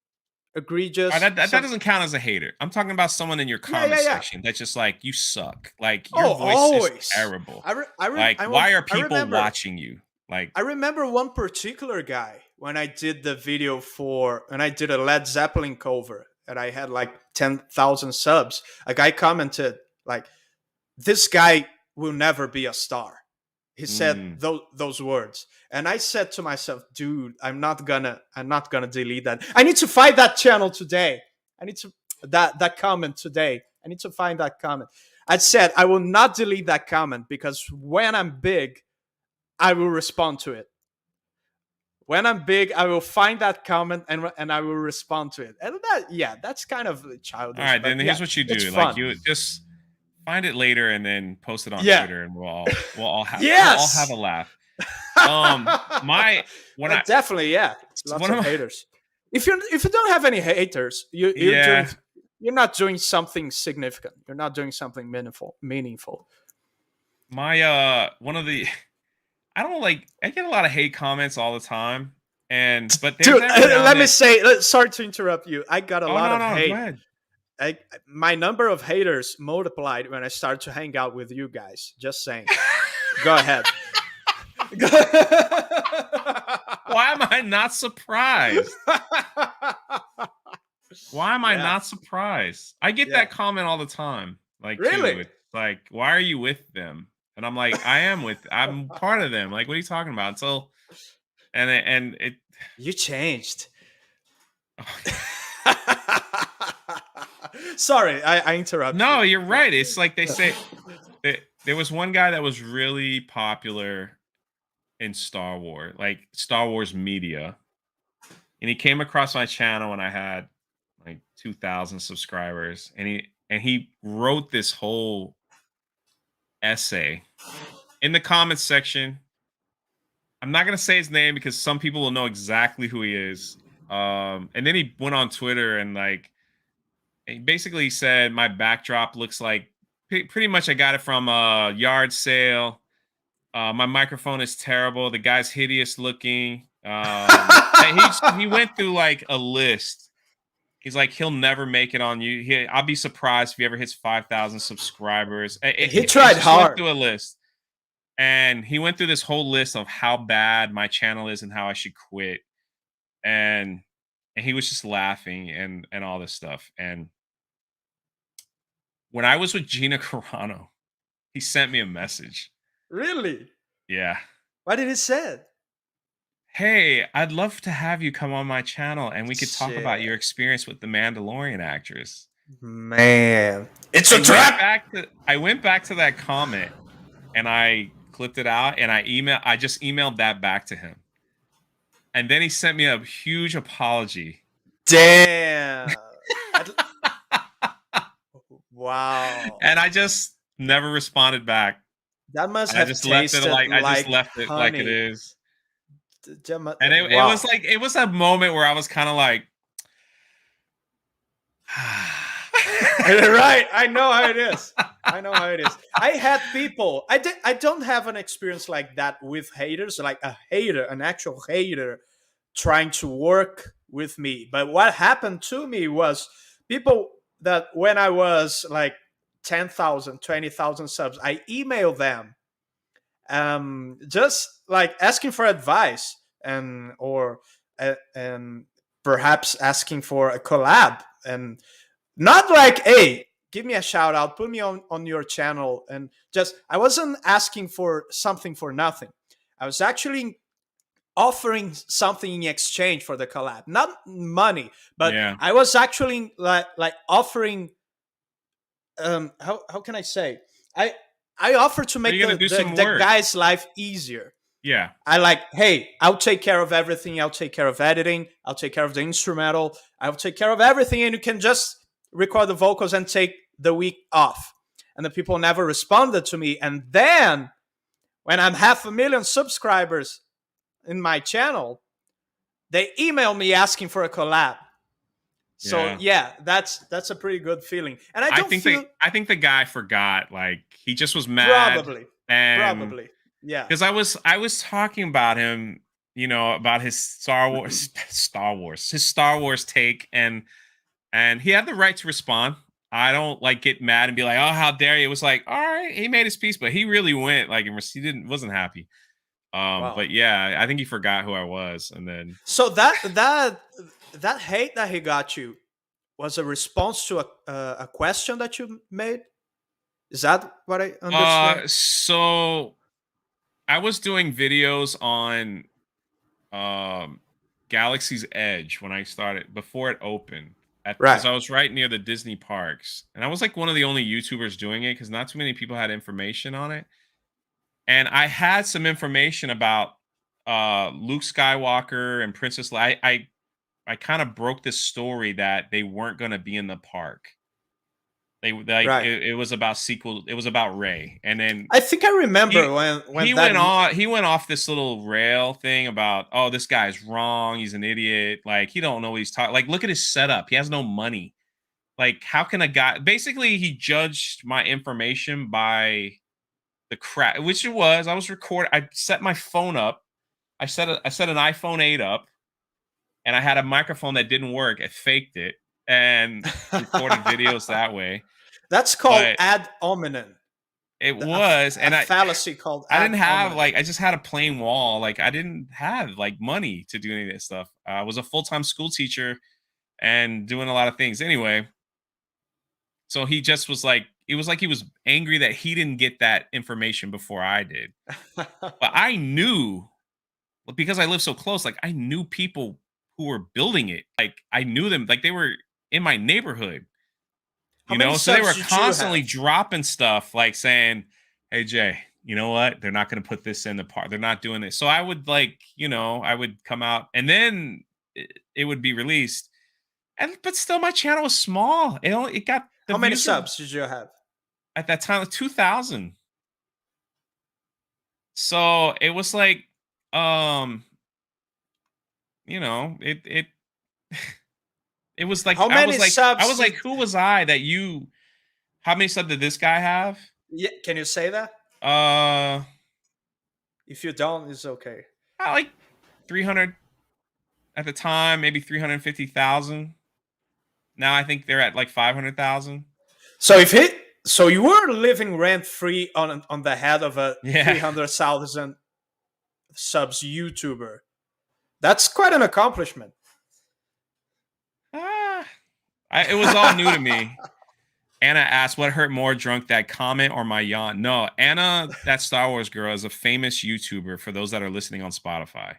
Speaker 3: egregious,
Speaker 2: that doesn't count as a hater. I'm talking about someone in your comment section that's just like, you suck. Like your voice is terrible. Why are people watching you? Like,
Speaker 3: I remember one particular guy when I did the video and I did a Led Zeppelin cover and I had like 10,000 subs. A guy commented like, "This guy will never be a star." He said those words, and I said to myself, "Dude, I'm not gonna delete that. I need to find that channel today. I need to that comment today. I need to find that comment." I said I will not delete that comment because when I'm big, I will respond to it. When I'm big, I will find that comment and I will respond to it. And that's kind of childish.
Speaker 2: All right, then here's what you do. Like, you just find it later and then post it on Twitter, and we'll all have a laugh.
Speaker 3: Definitely, yeah. Lots of haters. If you don't have any haters, you're not doing something significant. You're not doing something meaningful.
Speaker 2: I don't I get a lot of hate comments all the time, but
Speaker 3: dude, let me say, sorry to interrupt you. I got a lot of hate.
Speaker 2: Go ahead.
Speaker 3: My number of haters multiplied when I started to hang out with you guys. Just saying. Go ahead.
Speaker 2: Why am I not surprised? Why am I not surprised? I get that comment all the time. Like,
Speaker 3: really?
Speaker 2: Dude, like, why are you with them? And I'm like, I'm part of them. Like, what are you talking about? So, and it,
Speaker 3: You changed.
Speaker 2: oh,
Speaker 3: Sorry, I interrupt
Speaker 2: no,
Speaker 3: you.
Speaker 2: you're right. It's like they say that there was one guy that was really popular in Star Wars, like Star Wars media, and he came across my channel when I had like 2,000 subscribers, and he wrote this whole essay in the comments section. I'm not gonna say his name because some people will know exactly who he is. And then he went on Twitter and like he basically said my backdrop looks like pretty much I got it from a yard sale. My microphone is terrible. The guy's hideous looking. And he went through like a list. He's like, he'll never make it on you. I'll be surprised if he ever hits 5,000 subscribers.
Speaker 3: He tried
Speaker 2: just went
Speaker 3: hard.
Speaker 2: through a list. And he went through this whole list of how bad my channel is and how I should quit. And he was just laughing and all this stuff. And when I was with Gina Carano, he sent me a message.
Speaker 3: Really?
Speaker 2: Yeah.
Speaker 3: What did he say?
Speaker 2: Hey, I'd love to have you come on my channel and we could talk about
Speaker 3: Shit.
Speaker 2: your experience with the Mandalorian actress.
Speaker 3: Man, it's a trap.
Speaker 2: I went back to that comment and I clipped it out and I just emailed that back to him. And then he sent me a huge apology.
Speaker 3: Damn. Wow.
Speaker 2: And I just never responded back.
Speaker 3: That must
Speaker 2: I
Speaker 3: have
Speaker 2: just
Speaker 3: tasted
Speaker 2: I just left it like it is. And it
Speaker 3: Wow.
Speaker 2: was like, it was a moment where I was kind of like,
Speaker 3: right. I know how it is. I had people. I don't have an experience like that with haters, like a hater, an actual hater trying to work with me. But what happened to me was people that when I was like 10,000, 20,000 subs, I emailed them just like asking for advice and perhaps asking for a collab, and not like, hey, give me a shout out, put me on your channel, and just, I wasn't asking for something for nothing. I was actually offering something in exchange for the collab, not money, but
Speaker 2: yeah.
Speaker 3: I was actually like offering how can I say, I offer to make the guy's life easier.
Speaker 2: Yeah.
Speaker 3: I like, hey, I'll take care of everything. I'll take care of editing. I'll take care of the instrumental. I'll take care of everything. And you can just record the vocals and take the week off. And the people never responded to me. And then when I'm 500,000 subscribers in my channel, they email me asking for a collab. So yeah, that's a pretty good feeling. And I
Speaker 2: think the guy forgot. Like, he just was mad.
Speaker 3: Probably. Yeah.
Speaker 2: Because I was talking about him, you know, about his Star Wars take, and he had the right to respond. I don't like get mad and be like, oh, how dare you? It was like, all right, he made his peace, but he really went like, he wasn't happy.
Speaker 3: Wow.
Speaker 2: But yeah, I think he forgot who I was, and then
Speaker 3: so that hate that he got you was a response to a question that you made. Is that what I understand?
Speaker 2: So I was doing videos on Galaxy's Edge when I started, before it opened. Because I was right near the Disney parks. And I was like one of the only YouTubers doing it because not too many people had information on it. And I had some information about Luke Skywalker and Princess Leia. I kind of broke this story that they weren't going to be in the park. It was about sequel. It was about Rey, and then
Speaker 3: I think I remember when
Speaker 2: he went off this little rail thing about, oh, this guy's wrong. He's an idiot. Like, he don't know what he's talking. Like, look at his setup. He has no money. Like, how can a guy? Basically, he judged my information by the crap, which it was. I was recording. I set my phone up. I set an iPhone 8 up, and I had a microphone that didn't work. I faked it and recorded videos that way.
Speaker 3: That's called ad hominem.
Speaker 2: It was, and
Speaker 3: a fallacy called.
Speaker 2: I didn't have I just had a plain wall. Like, I didn't have like money to do any of this stuff. I was a full-time school teacher and doing a lot of things anyway. So he just was like, it was like he was angry that he didn't get that information before I did. But I knew, because I live so close, like I knew people who were building it. Like I knew them, like they were in my neighborhood.
Speaker 3: How
Speaker 2: You
Speaker 3: many
Speaker 2: know, so they were
Speaker 3: subs did you
Speaker 2: constantly
Speaker 3: have?
Speaker 2: dropping stuff like saying, "Hey Jay, you know what? They're not going to put this in the part. They're not doing this." So I would I would come out and then it would be released. But still my channel was small. It got the
Speaker 3: How many
Speaker 2: views
Speaker 3: subs did you have?
Speaker 2: at that time 2,000. So it was like um it it was like
Speaker 3: How many
Speaker 2: I
Speaker 3: subs
Speaker 2: was like, who was I that you how many subs did this guy have?
Speaker 3: Yeah, can you say that?
Speaker 2: Uh
Speaker 3: If you don't, it's okay.
Speaker 2: like 300 at the time, maybe 350,000. Now I think they're at like 500,000.
Speaker 3: So you were living rent free on the head of a
Speaker 2: Yeah.
Speaker 3: 300,000 subs YouTuber. That's quite an accomplishment.
Speaker 2: It was all new to me. Anna asked, what hurt more, drunk that comment or my yawn? No, Anna, that Star Wars girl, is a famous YouTuber for those that are listening on Spotify.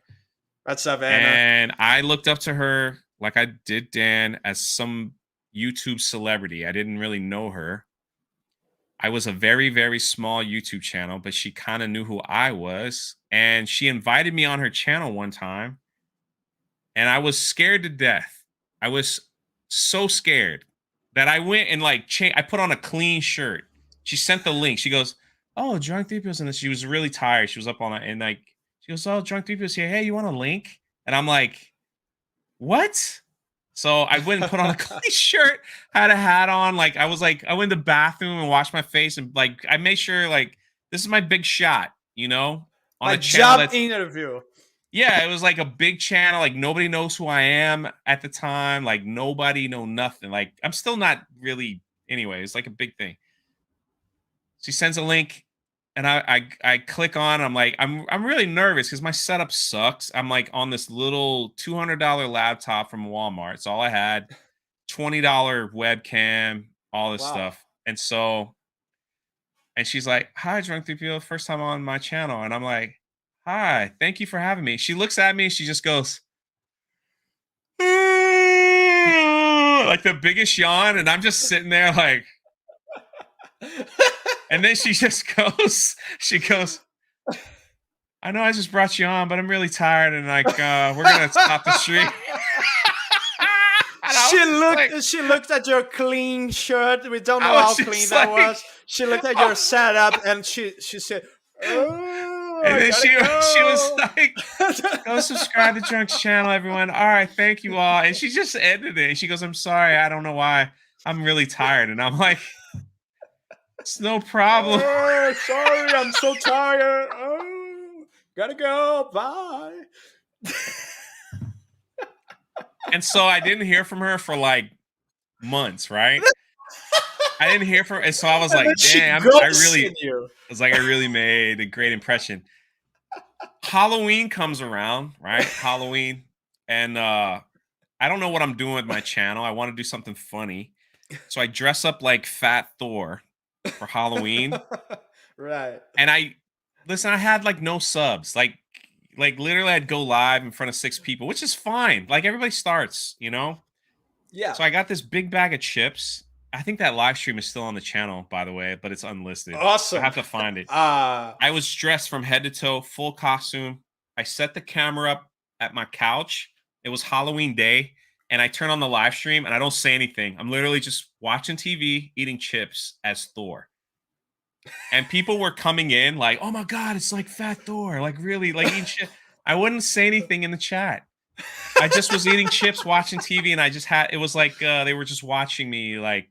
Speaker 3: What's up, Anna?
Speaker 2: And I looked up to her like I did Dan as some YouTube celebrity. I didn't really know her. I was a very, very small YouTube channel, but she kind of knew who I was. And she invited me on her channel one time. And I was scared to death. I was so scared that I went and I put on a clean shirt. She sent the link. She goes, "Oh, Drunk 3PO's in this." She was really tired. She was up all night. And she goes, "Oh, Drunk 3PO's here. Hey, you want a link?" And I'm like, "What?" So I went and put on a clean shirt, had a hat on. I went to the bathroom and washed my face. And I made sure this is my big shot, on
Speaker 3: My
Speaker 2: a channel
Speaker 3: job interview.
Speaker 2: Yeah, it was like a big channel. Like nobody knows who I am at the time. Like nobody know nothing. Like I'm still not really. Anyway, it's like a big thing. She sends a link, and I click on. I'm like I'm really nervous because my setup sucks. I'm like on this little $200 laptop from Walmart. It's all I had. $20 webcam, all this stuff, and she's like, "Hi, Drunk 3PO, first time on my channel," and I'm like, "Hi, thank you for having me." She looks at me, she just goes, like the biggest yawn, and I'm just sitting there like, and then she goes, "I know I just brought you on, but I'm really tired, and we're gonna stop the stream."
Speaker 3: She looked at your clean shirt. We don't know how clean that was. She looked at your setup and she said, "Oh."
Speaker 2: And then she was like, "Go subscribe to Drunk's channel, everyone. All right, thank you all." And she just ended it. And she goes, "I'm sorry, I don't know why. I'm really tired." And I'm like, "It's no problem."
Speaker 3: "Oh, sorry, I'm so tired. Oh, gotta go. Bye."
Speaker 2: And so I didn't hear from her for months, right? I didn't hear from her. And so I was like, damn, I really made a great impression. Halloween comes around, right? Halloween. And I don't know what I'm doing with my channel. I want to do something funny. So I dress up like Fat Thor for Halloween.
Speaker 3: Right.
Speaker 2: And I had no subs. Like literally I'd go live in front of 6 people, which is fine. Like everybody starts,
Speaker 3: Yeah.
Speaker 2: So I got this big bag of chips. I think that live stream is still on the channel, by the way, but it's unlisted.
Speaker 3: Awesome.
Speaker 2: I have to find it. I was dressed from head to toe, full costume. I set the camera up at my couch. It was Halloween day, and I turn on the live stream, and I don't say anything. I'm literally just watching TV, eating chips as Thor. And people were coming in like, "Oh my God, it's like Fat Thor." Like really, like eating chips. I wouldn't say anything in the chat. I just was eating chips, watching TV, and it was like they were just watching me like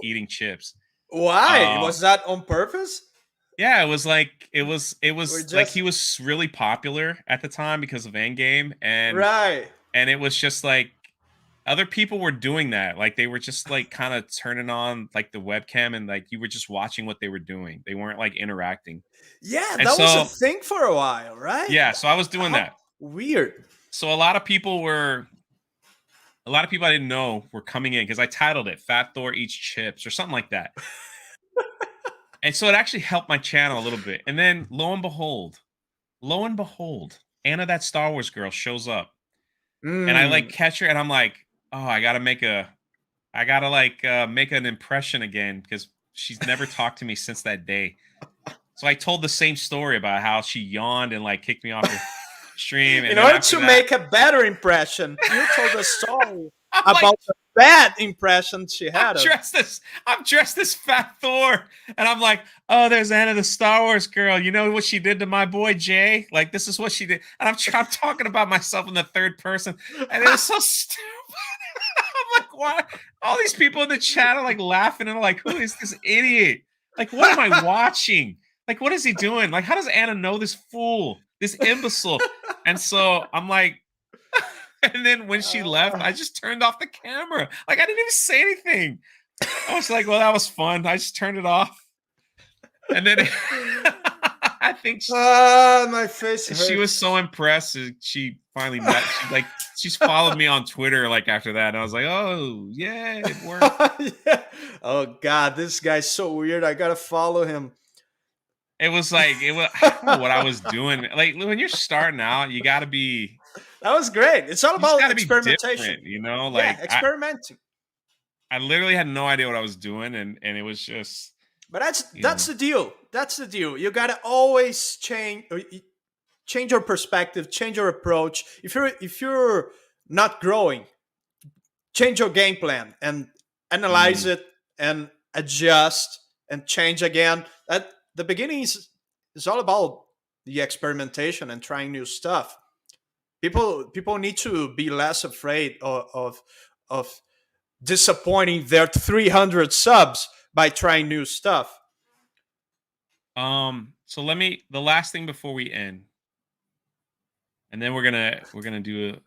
Speaker 2: eating chips.
Speaker 3: Why? Was that on purpose?
Speaker 2: Yeah, it was like he was really popular at the time because of Endgame, and
Speaker 3: right.
Speaker 2: And it was just like other people were doing that. Like they were just like kind of turning on like the webcam and like you were just watching what they were doing. They weren't like interacting.
Speaker 3: Yeah, that was a thing for a while, right?
Speaker 2: Yeah, so I was doing that.
Speaker 3: Weird.
Speaker 2: So a lot of people I didn't know were coming in because I titled it "Fat Thor Eats Chips" or something like that. And so it actually helped my channel a little bit. And then lo and behold, Anna, that Star Wars girl, shows up. And I like
Speaker 3: Mm.
Speaker 2: catch her and I'm like, oh, I gotta like make an impression again because she's never talked to me since that day. So I told the same story about how she yawned and like kicked me off her stream. And
Speaker 3: In
Speaker 2: then
Speaker 3: order
Speaker 2: after
Speaker 3: to
Speaker 2: that,
Speaker 3: make a better impression, you told a story
Speaker 2: I'm like,
Speaker 3: about the bad impression she
Speaker 2: I'm
Speaker 3: had of.
Speaker 2: dressed as Fat Thor, and I'm like, oh, there's Anna, the Star Wars girl. You know what she did to my boy Jay? Like, this is what she did. And I'm talking about myself in the third person, and it was so stupid. I'm like, why? All these people in the chat are like laughing and like, who is this idiot? Like, what am I watching? Like, what is he doing? Like, how does Anna know this fool, this imbecile? And so I'm like, and then when she left, I just turned off the camera. Like, I didn't even say anything. I was like, well, that was fun. I just turned it off. And then I think
Speaker 3: My face hurts.
Speaker 2: she was so impressed. She finally met. She's followed me on Twitter like after that. And I was like, oh, yeah, it worked.
Speaker 3: Yeah. Oh, God, this guy's so weird. I got to follow him.
Speaker 2: It was like, I don't know what I was doing. Like, when you're starting out, you got to be.
Speaker 3: That was great. It's all about experimentation.
Speaker 2: You know, like
Speaker 3: yeah, experimenting.
Speaker 2: I literally had no idea what I was doing, and it was just.
Speaker 3: But that's the deal. That's the deal. You gotta always change your perspective, change your approach. If you're not growing, change your game plan and analyze it and adjust and change again. At the beginning is all about the experimentation and trying new stuff. People need to be less afraid of disappointing their 300 subs by trying new stuff.
Speaker 2: So the last thing before we end, and then we're gonna do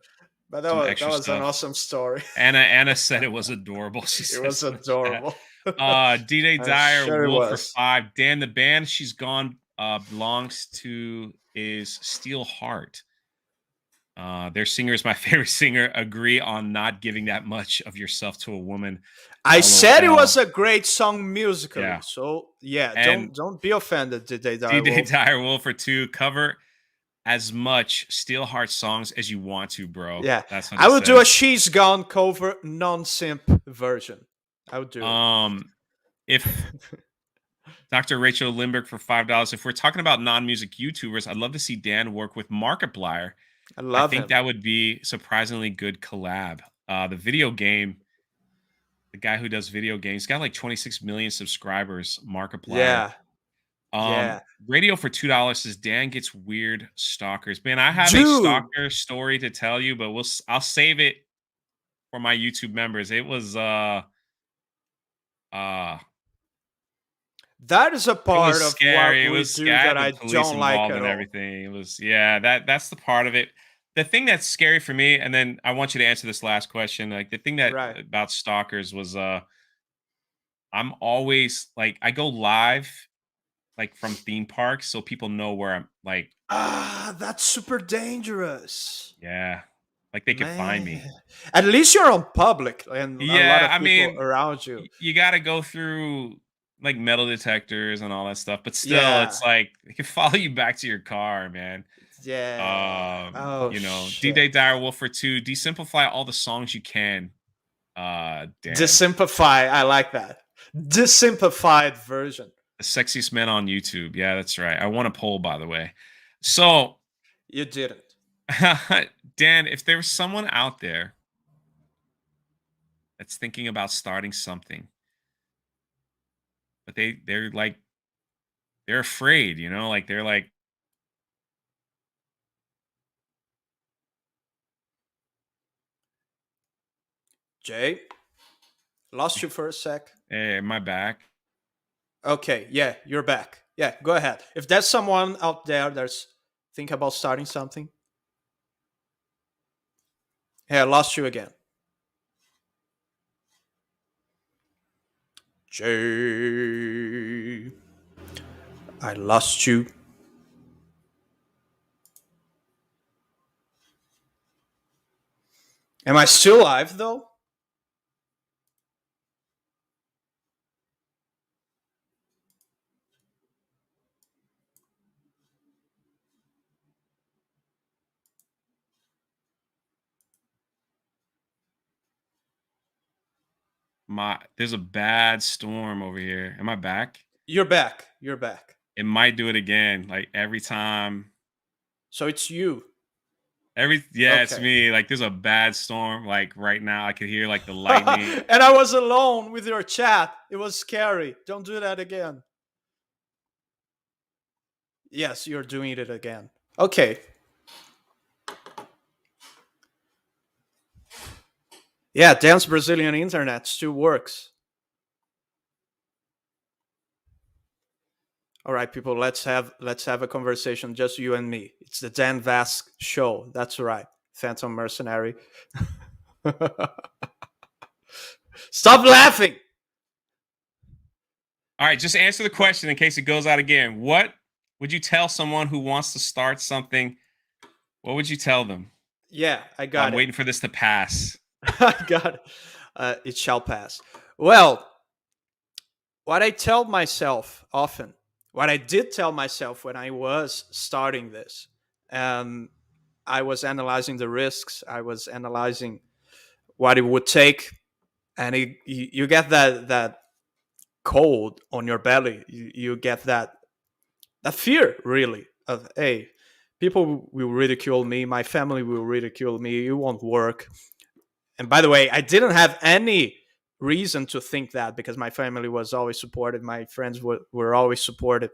Speaker 3: But that was an awesome story.
Speaker 2: Anna said it was adorable.
Speaker 3: It was adorable.
Speaker 2: D-Day Dyer,
Speaker 3: sure
Speaker 2: Wolf for 5. Dan, the band she's gone belongs to is Steel Heart. Their singer is my favorite singer. Agree on not giving that much of yourself to a woman.
Speaker 3: I said it was a great song musically. Yeah. So yeah,
Speaker 2: and
Speaker 3: don't be offended, D-Day
Speaker 2: Dyer Wolf for 2. Cover as much Steel Heart songs as you want to, bro.
Speaker 3: Yeah,
Speaker 2: that's what
Speaker 3: I will do a She's Gone cover non-simp version. I would do it.
Speaker 2: If Dr. Rachel Lindbergh for $5. If we're talking about non-music YouTubers, I'd love to see Dan work with Markiplier. I think that would be surprisingly good collab. The video game, the guy who does video games, got like 26 million subscribers. Markiplier.
Speaker 3: Yeah.
Speaker 2: Radio for $2 says Dan gets weird stalkers. Man, I have a stalker story to tell you, but I'll save it for my YouTube members. It was
Speaker 3: that is a part of
Speaker 2: scary.
Speaker 3: What we do that I don't like at all.
Speaker 2: Everything. It was that's the part of it. The thing that's scary for me, and then I want you to answer this last question. Like the thing that about stalkers was I'm always like I go live like from theme parks so people know where I'm like
Speaker 3: that's super dangerous.
Speaker 2: Yeah. Like they can find me.
Speaker 3: At least you're on public and a lot of people around you.
Speaker 2: You got to go through like metal detectors and all that stuff, but still it's like it can follow you back to your car, man.
Speaker 3: Yeah.
Speaker 2: D-Day Dire Wolf for 2. Desimplify all the songs you can. Dan.
Speaker 3: Desimplify. I like that. Desimplified version.
Speaker 2: The sexiest men on YouTube. Yeah, that's right. I won a poll, by the way. So
Speaker 3: you didn't.
Speaker 2: Dan, if there was someone out there that's thinking about starting something, but they're afraid, like they're like,
Speaker 3: Jay, lost you for a sec.
Speaker 2: Hey, am I back?
Speaker 3: Okay, yeah, you're back. Yeah, go ahead. If there's someone out there that's thinking about starting something. Hey, I lost you again. Jay, I lost you. Am I still live, though?
Speaker 2: There's a bad storm over here. Am I back?
Speaker 3: You're back. You're back.
Speaker 2: It might do it again. Like every time.
Speaker 3: So it's you.
Speaker 2: It's
Speaker 3: Okay.
Speaker 2: me. Like there's a bad storm. Like right now, I could hear like the lightning.
Speaker 3: And I was alone with your chat. It was scary. Don't do that again. Yes, you're doing it again. Okay. Yeah, dance Brazilian internet still works. All right, people, let's have a conversation, just you and me. It's the Dan Vasc show. That's right. Phantom Mercenary. Stop laughing.
Speaker 2: All right, just answer the question in case it goes out again. What would you tell someone who wants to start something? What would you tell them?
Speaker 3: Yeah, I got
Speaker 2: I'm waiting for this to pass.
Speaker 3: I got it. It shall pass. Well, what I tell myself often, what I did tell myself when I was starting this, I was analyzing the risks, I was analyzing what it would take, and you get that cold on your belly. You get that fear, really, of, hey, people will ridicule me, my family will ridicule me, it won't work. And by the way, I didn't have any reason to think that, because my family was always supportive, my friends were always supportive.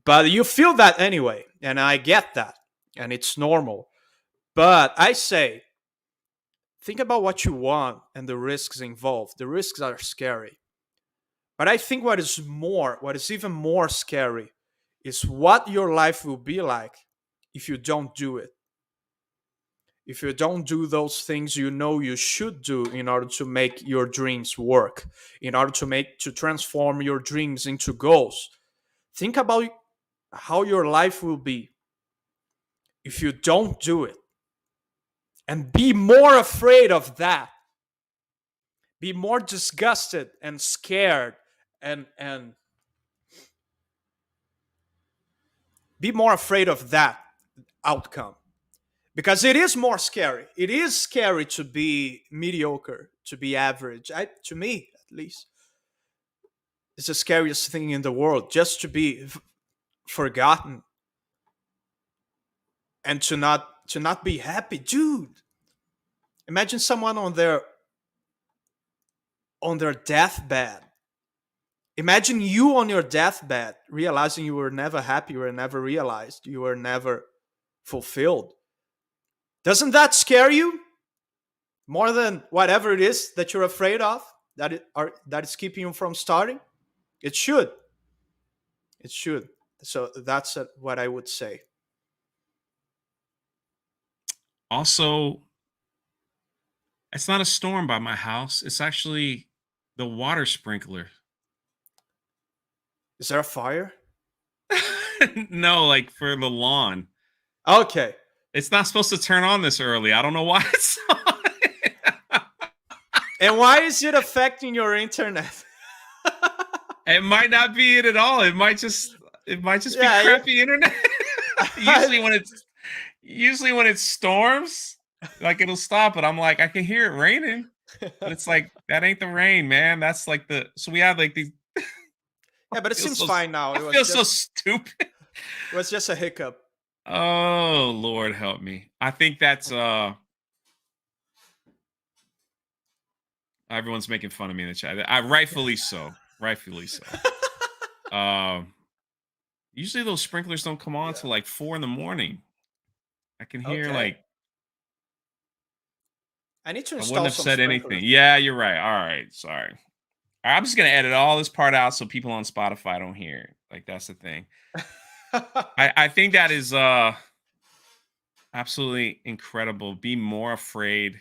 Speaker 3: But you feel that anyway, and I get that, and it's normal. But I say, think about what you want and the risks involved. The risks are scary. But I think what is even more scary is what your life will be like if you don't do it. If you don't do those things you know you should do in order to make your dreams work, in order to transform your dreams into goals. Think about how your life will be if you don't do it. And be more afraid of that. Be more disgusted and scared and be more afraid of that outcome. Because it is more scary. It is scary to be mediocre, to be average. To me, at least, it's the scariest thing in the world. Just to be forgotten and to not be happy, dude. Imagine someone on their deathbed. Imagine you on your deathbed, realizing you were never happy, you were never realized, you were never fulfilled. Doesn't that scare you more than whatever it is that you're afraid of, that is keeping you from starting? It should. It should. So that's what I would say.
Speaker 2: Also, it's not a storm by my house. It's actually the water sprinkler.
Speaker 3: Is there a fire?
Speaker 2: No, like for the lawn.
Speaker 3: Okay.
Speaker 2: It's not supposed to turn on this early. I don't know why it's on.
Speaker 3: And why is it affecting your internet?
Speaker 2: It might not be it at all. It might just be crappy internet. usually when it storms, like it'll stop, but I'm like, I can hear it raining. But it's like, that ain't the rain, man. That's like so we have like these.
Speaker 3: Yeah, but it seems fine now.
Speaker 2: It feels so stupid.
Speaker 3: It was just a hiccup.
Speaker 2: Oh, Lord help me. I think that's everyone's making fun of me in the chat. Rightfully so. Usually those sprinklers don't come on till like 4 a.m. I can hear like.
Speaker 3: I need to
Speaker 2: I
Speaker 3: install
Speaker 2: wouldn't have
Speaker 3: some
Speaker 2: said
Speaker 3: sprinklers.
Speaker 2: anything. Yeah, you're right. All right, sorry. I'm just gonna edit all this part out so people on Spotify don't hear it. Like, that's the thing. I think that is absolutely incredible. Be more afraid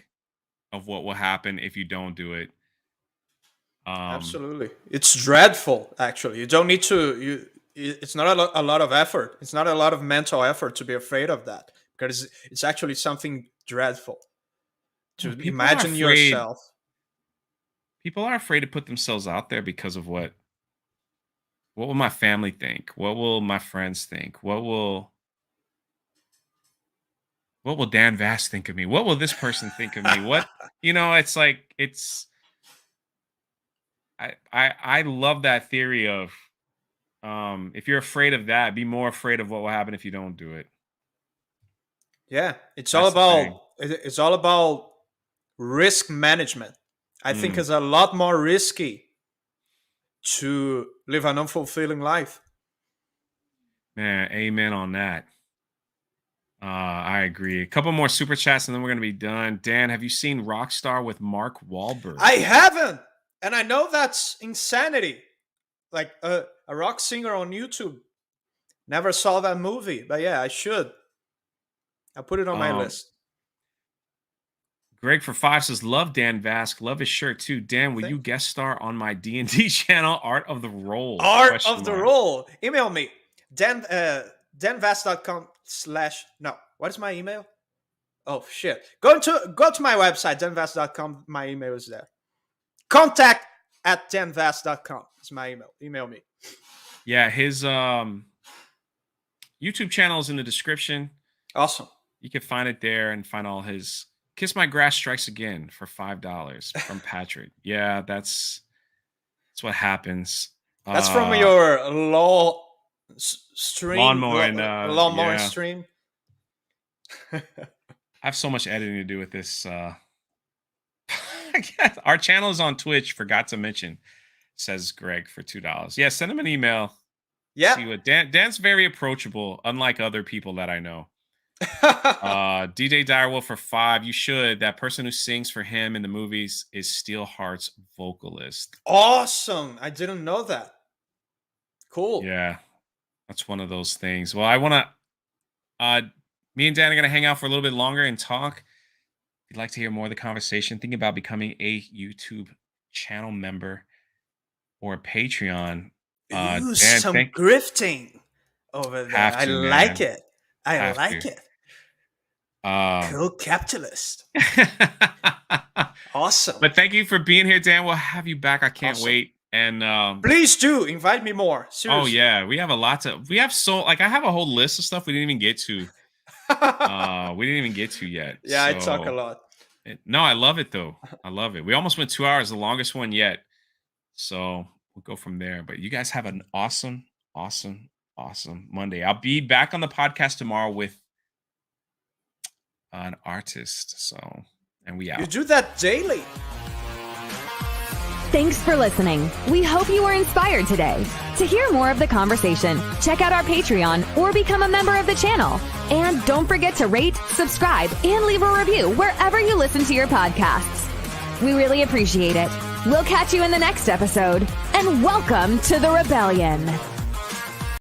Speaker 2: of what will happen if you don't do it.
Speaker 3: Absolutely, it's dreadful. Actually, you don't need to. It's not a lot of effort. It's not a lot of mental effort to be afraid of that, because it's actually something dreadful to imagine yourself.
Speaker 2: People are afraid to put themselves out there because of what will my family think? What will my friends think? What will Dan Vasc think of me? What will this person think of me? What, it's like, I love that theory of if you're afraid of that, be more afraid of what will happen if you don't do it.
Speaker 3: Yeah, it's
Speaker 2: That's the thing.
Speaker 3: all about risk management. I think it's a lot more risky to live an unfulfilling life.
Speaker 2: Man, amen on that. I agree. A couple more super chats and then we're gonna be done. Dan, have you seen Rockstar with Mark Wahlberg?
Speaker 3: I haven't, and I know that's insanity. Like a rock singer on YouTube. Never saw that movie, but yeah, I should. I'll put it on my list.
Speaker 2: Greg for 5 says, love Dan Vasc. Love his shirt too. Dan, will you guest star on my D&D channel, Art of the Roll?
Speaker 3: Art of the Roll. Email me. danvasc.com/ no. What is my email? Oh shit. Go to my website, danvasc.com. My email is there. Contact@danvasc.com is my email. Email me.
Speaker 2: Yeah, his YouTube channel is in the description.
Speaker 3: Awesome.
Speaker 2: You can find it there and find all his Kiss My Grass Strikes Again for $5 from Patrick. Yeah, that's what happens.
Speaker 3: That's from your lawnmower stream.
Speaker 2: I have so much editing to do with this. Our channel is on Twitch. Forgot to mention, says Greg for $2. Yeah, send him an email.
Speaker 3: Yeah.
Speaker 2: See what Dan's very approachable, unlike other people that I know. DJ Direwolf for 5. You should. That person who sings for him in the movies is Steelheart's vocalist.
Speaker 3: Awesome. I didn't know that. Cool.
Speaker 2: Yeah, that's one of those things. Well, I want to. Me and Dan are going to hang out for a little bit longer and talk. If you'd like to hear more of the conversation, think about becoming a YouTube channel member or a Patreon.
Speaker 3: Ooh, some grifting over there. I like it. I like it. Cool capitalist. Awesome.
Speaker 2: But thank you for being here, Dan. We'll have you back. I can't wait. And
Speaker 3: please do invite me more. Seriously.
Speaker 2: Oh yeah, we have I have a whole list of stuff we didn't even get to. Yet.
Speaker 3: Yeah, I talk a lot.
Speaker 2: No, I love it though. I love it. We almost went 2 hours, the longest one yet. So we'll go from there. But you guys have an awesome Monday. I'll be back on the podcast tomorrow with an artist. So, and we out.
Speaker 3: You do that daily.
Speaker 1: Thanks for listening. We hope you were inspired today. To hear more of the conversation, check out our Patreon or become a member of the channel. And don't forget to rate, subscribe, and leave a review wherever you listen to your podcasts. We really appreciate it. We'll catch you in the next episode. And welcome to the Rebellion.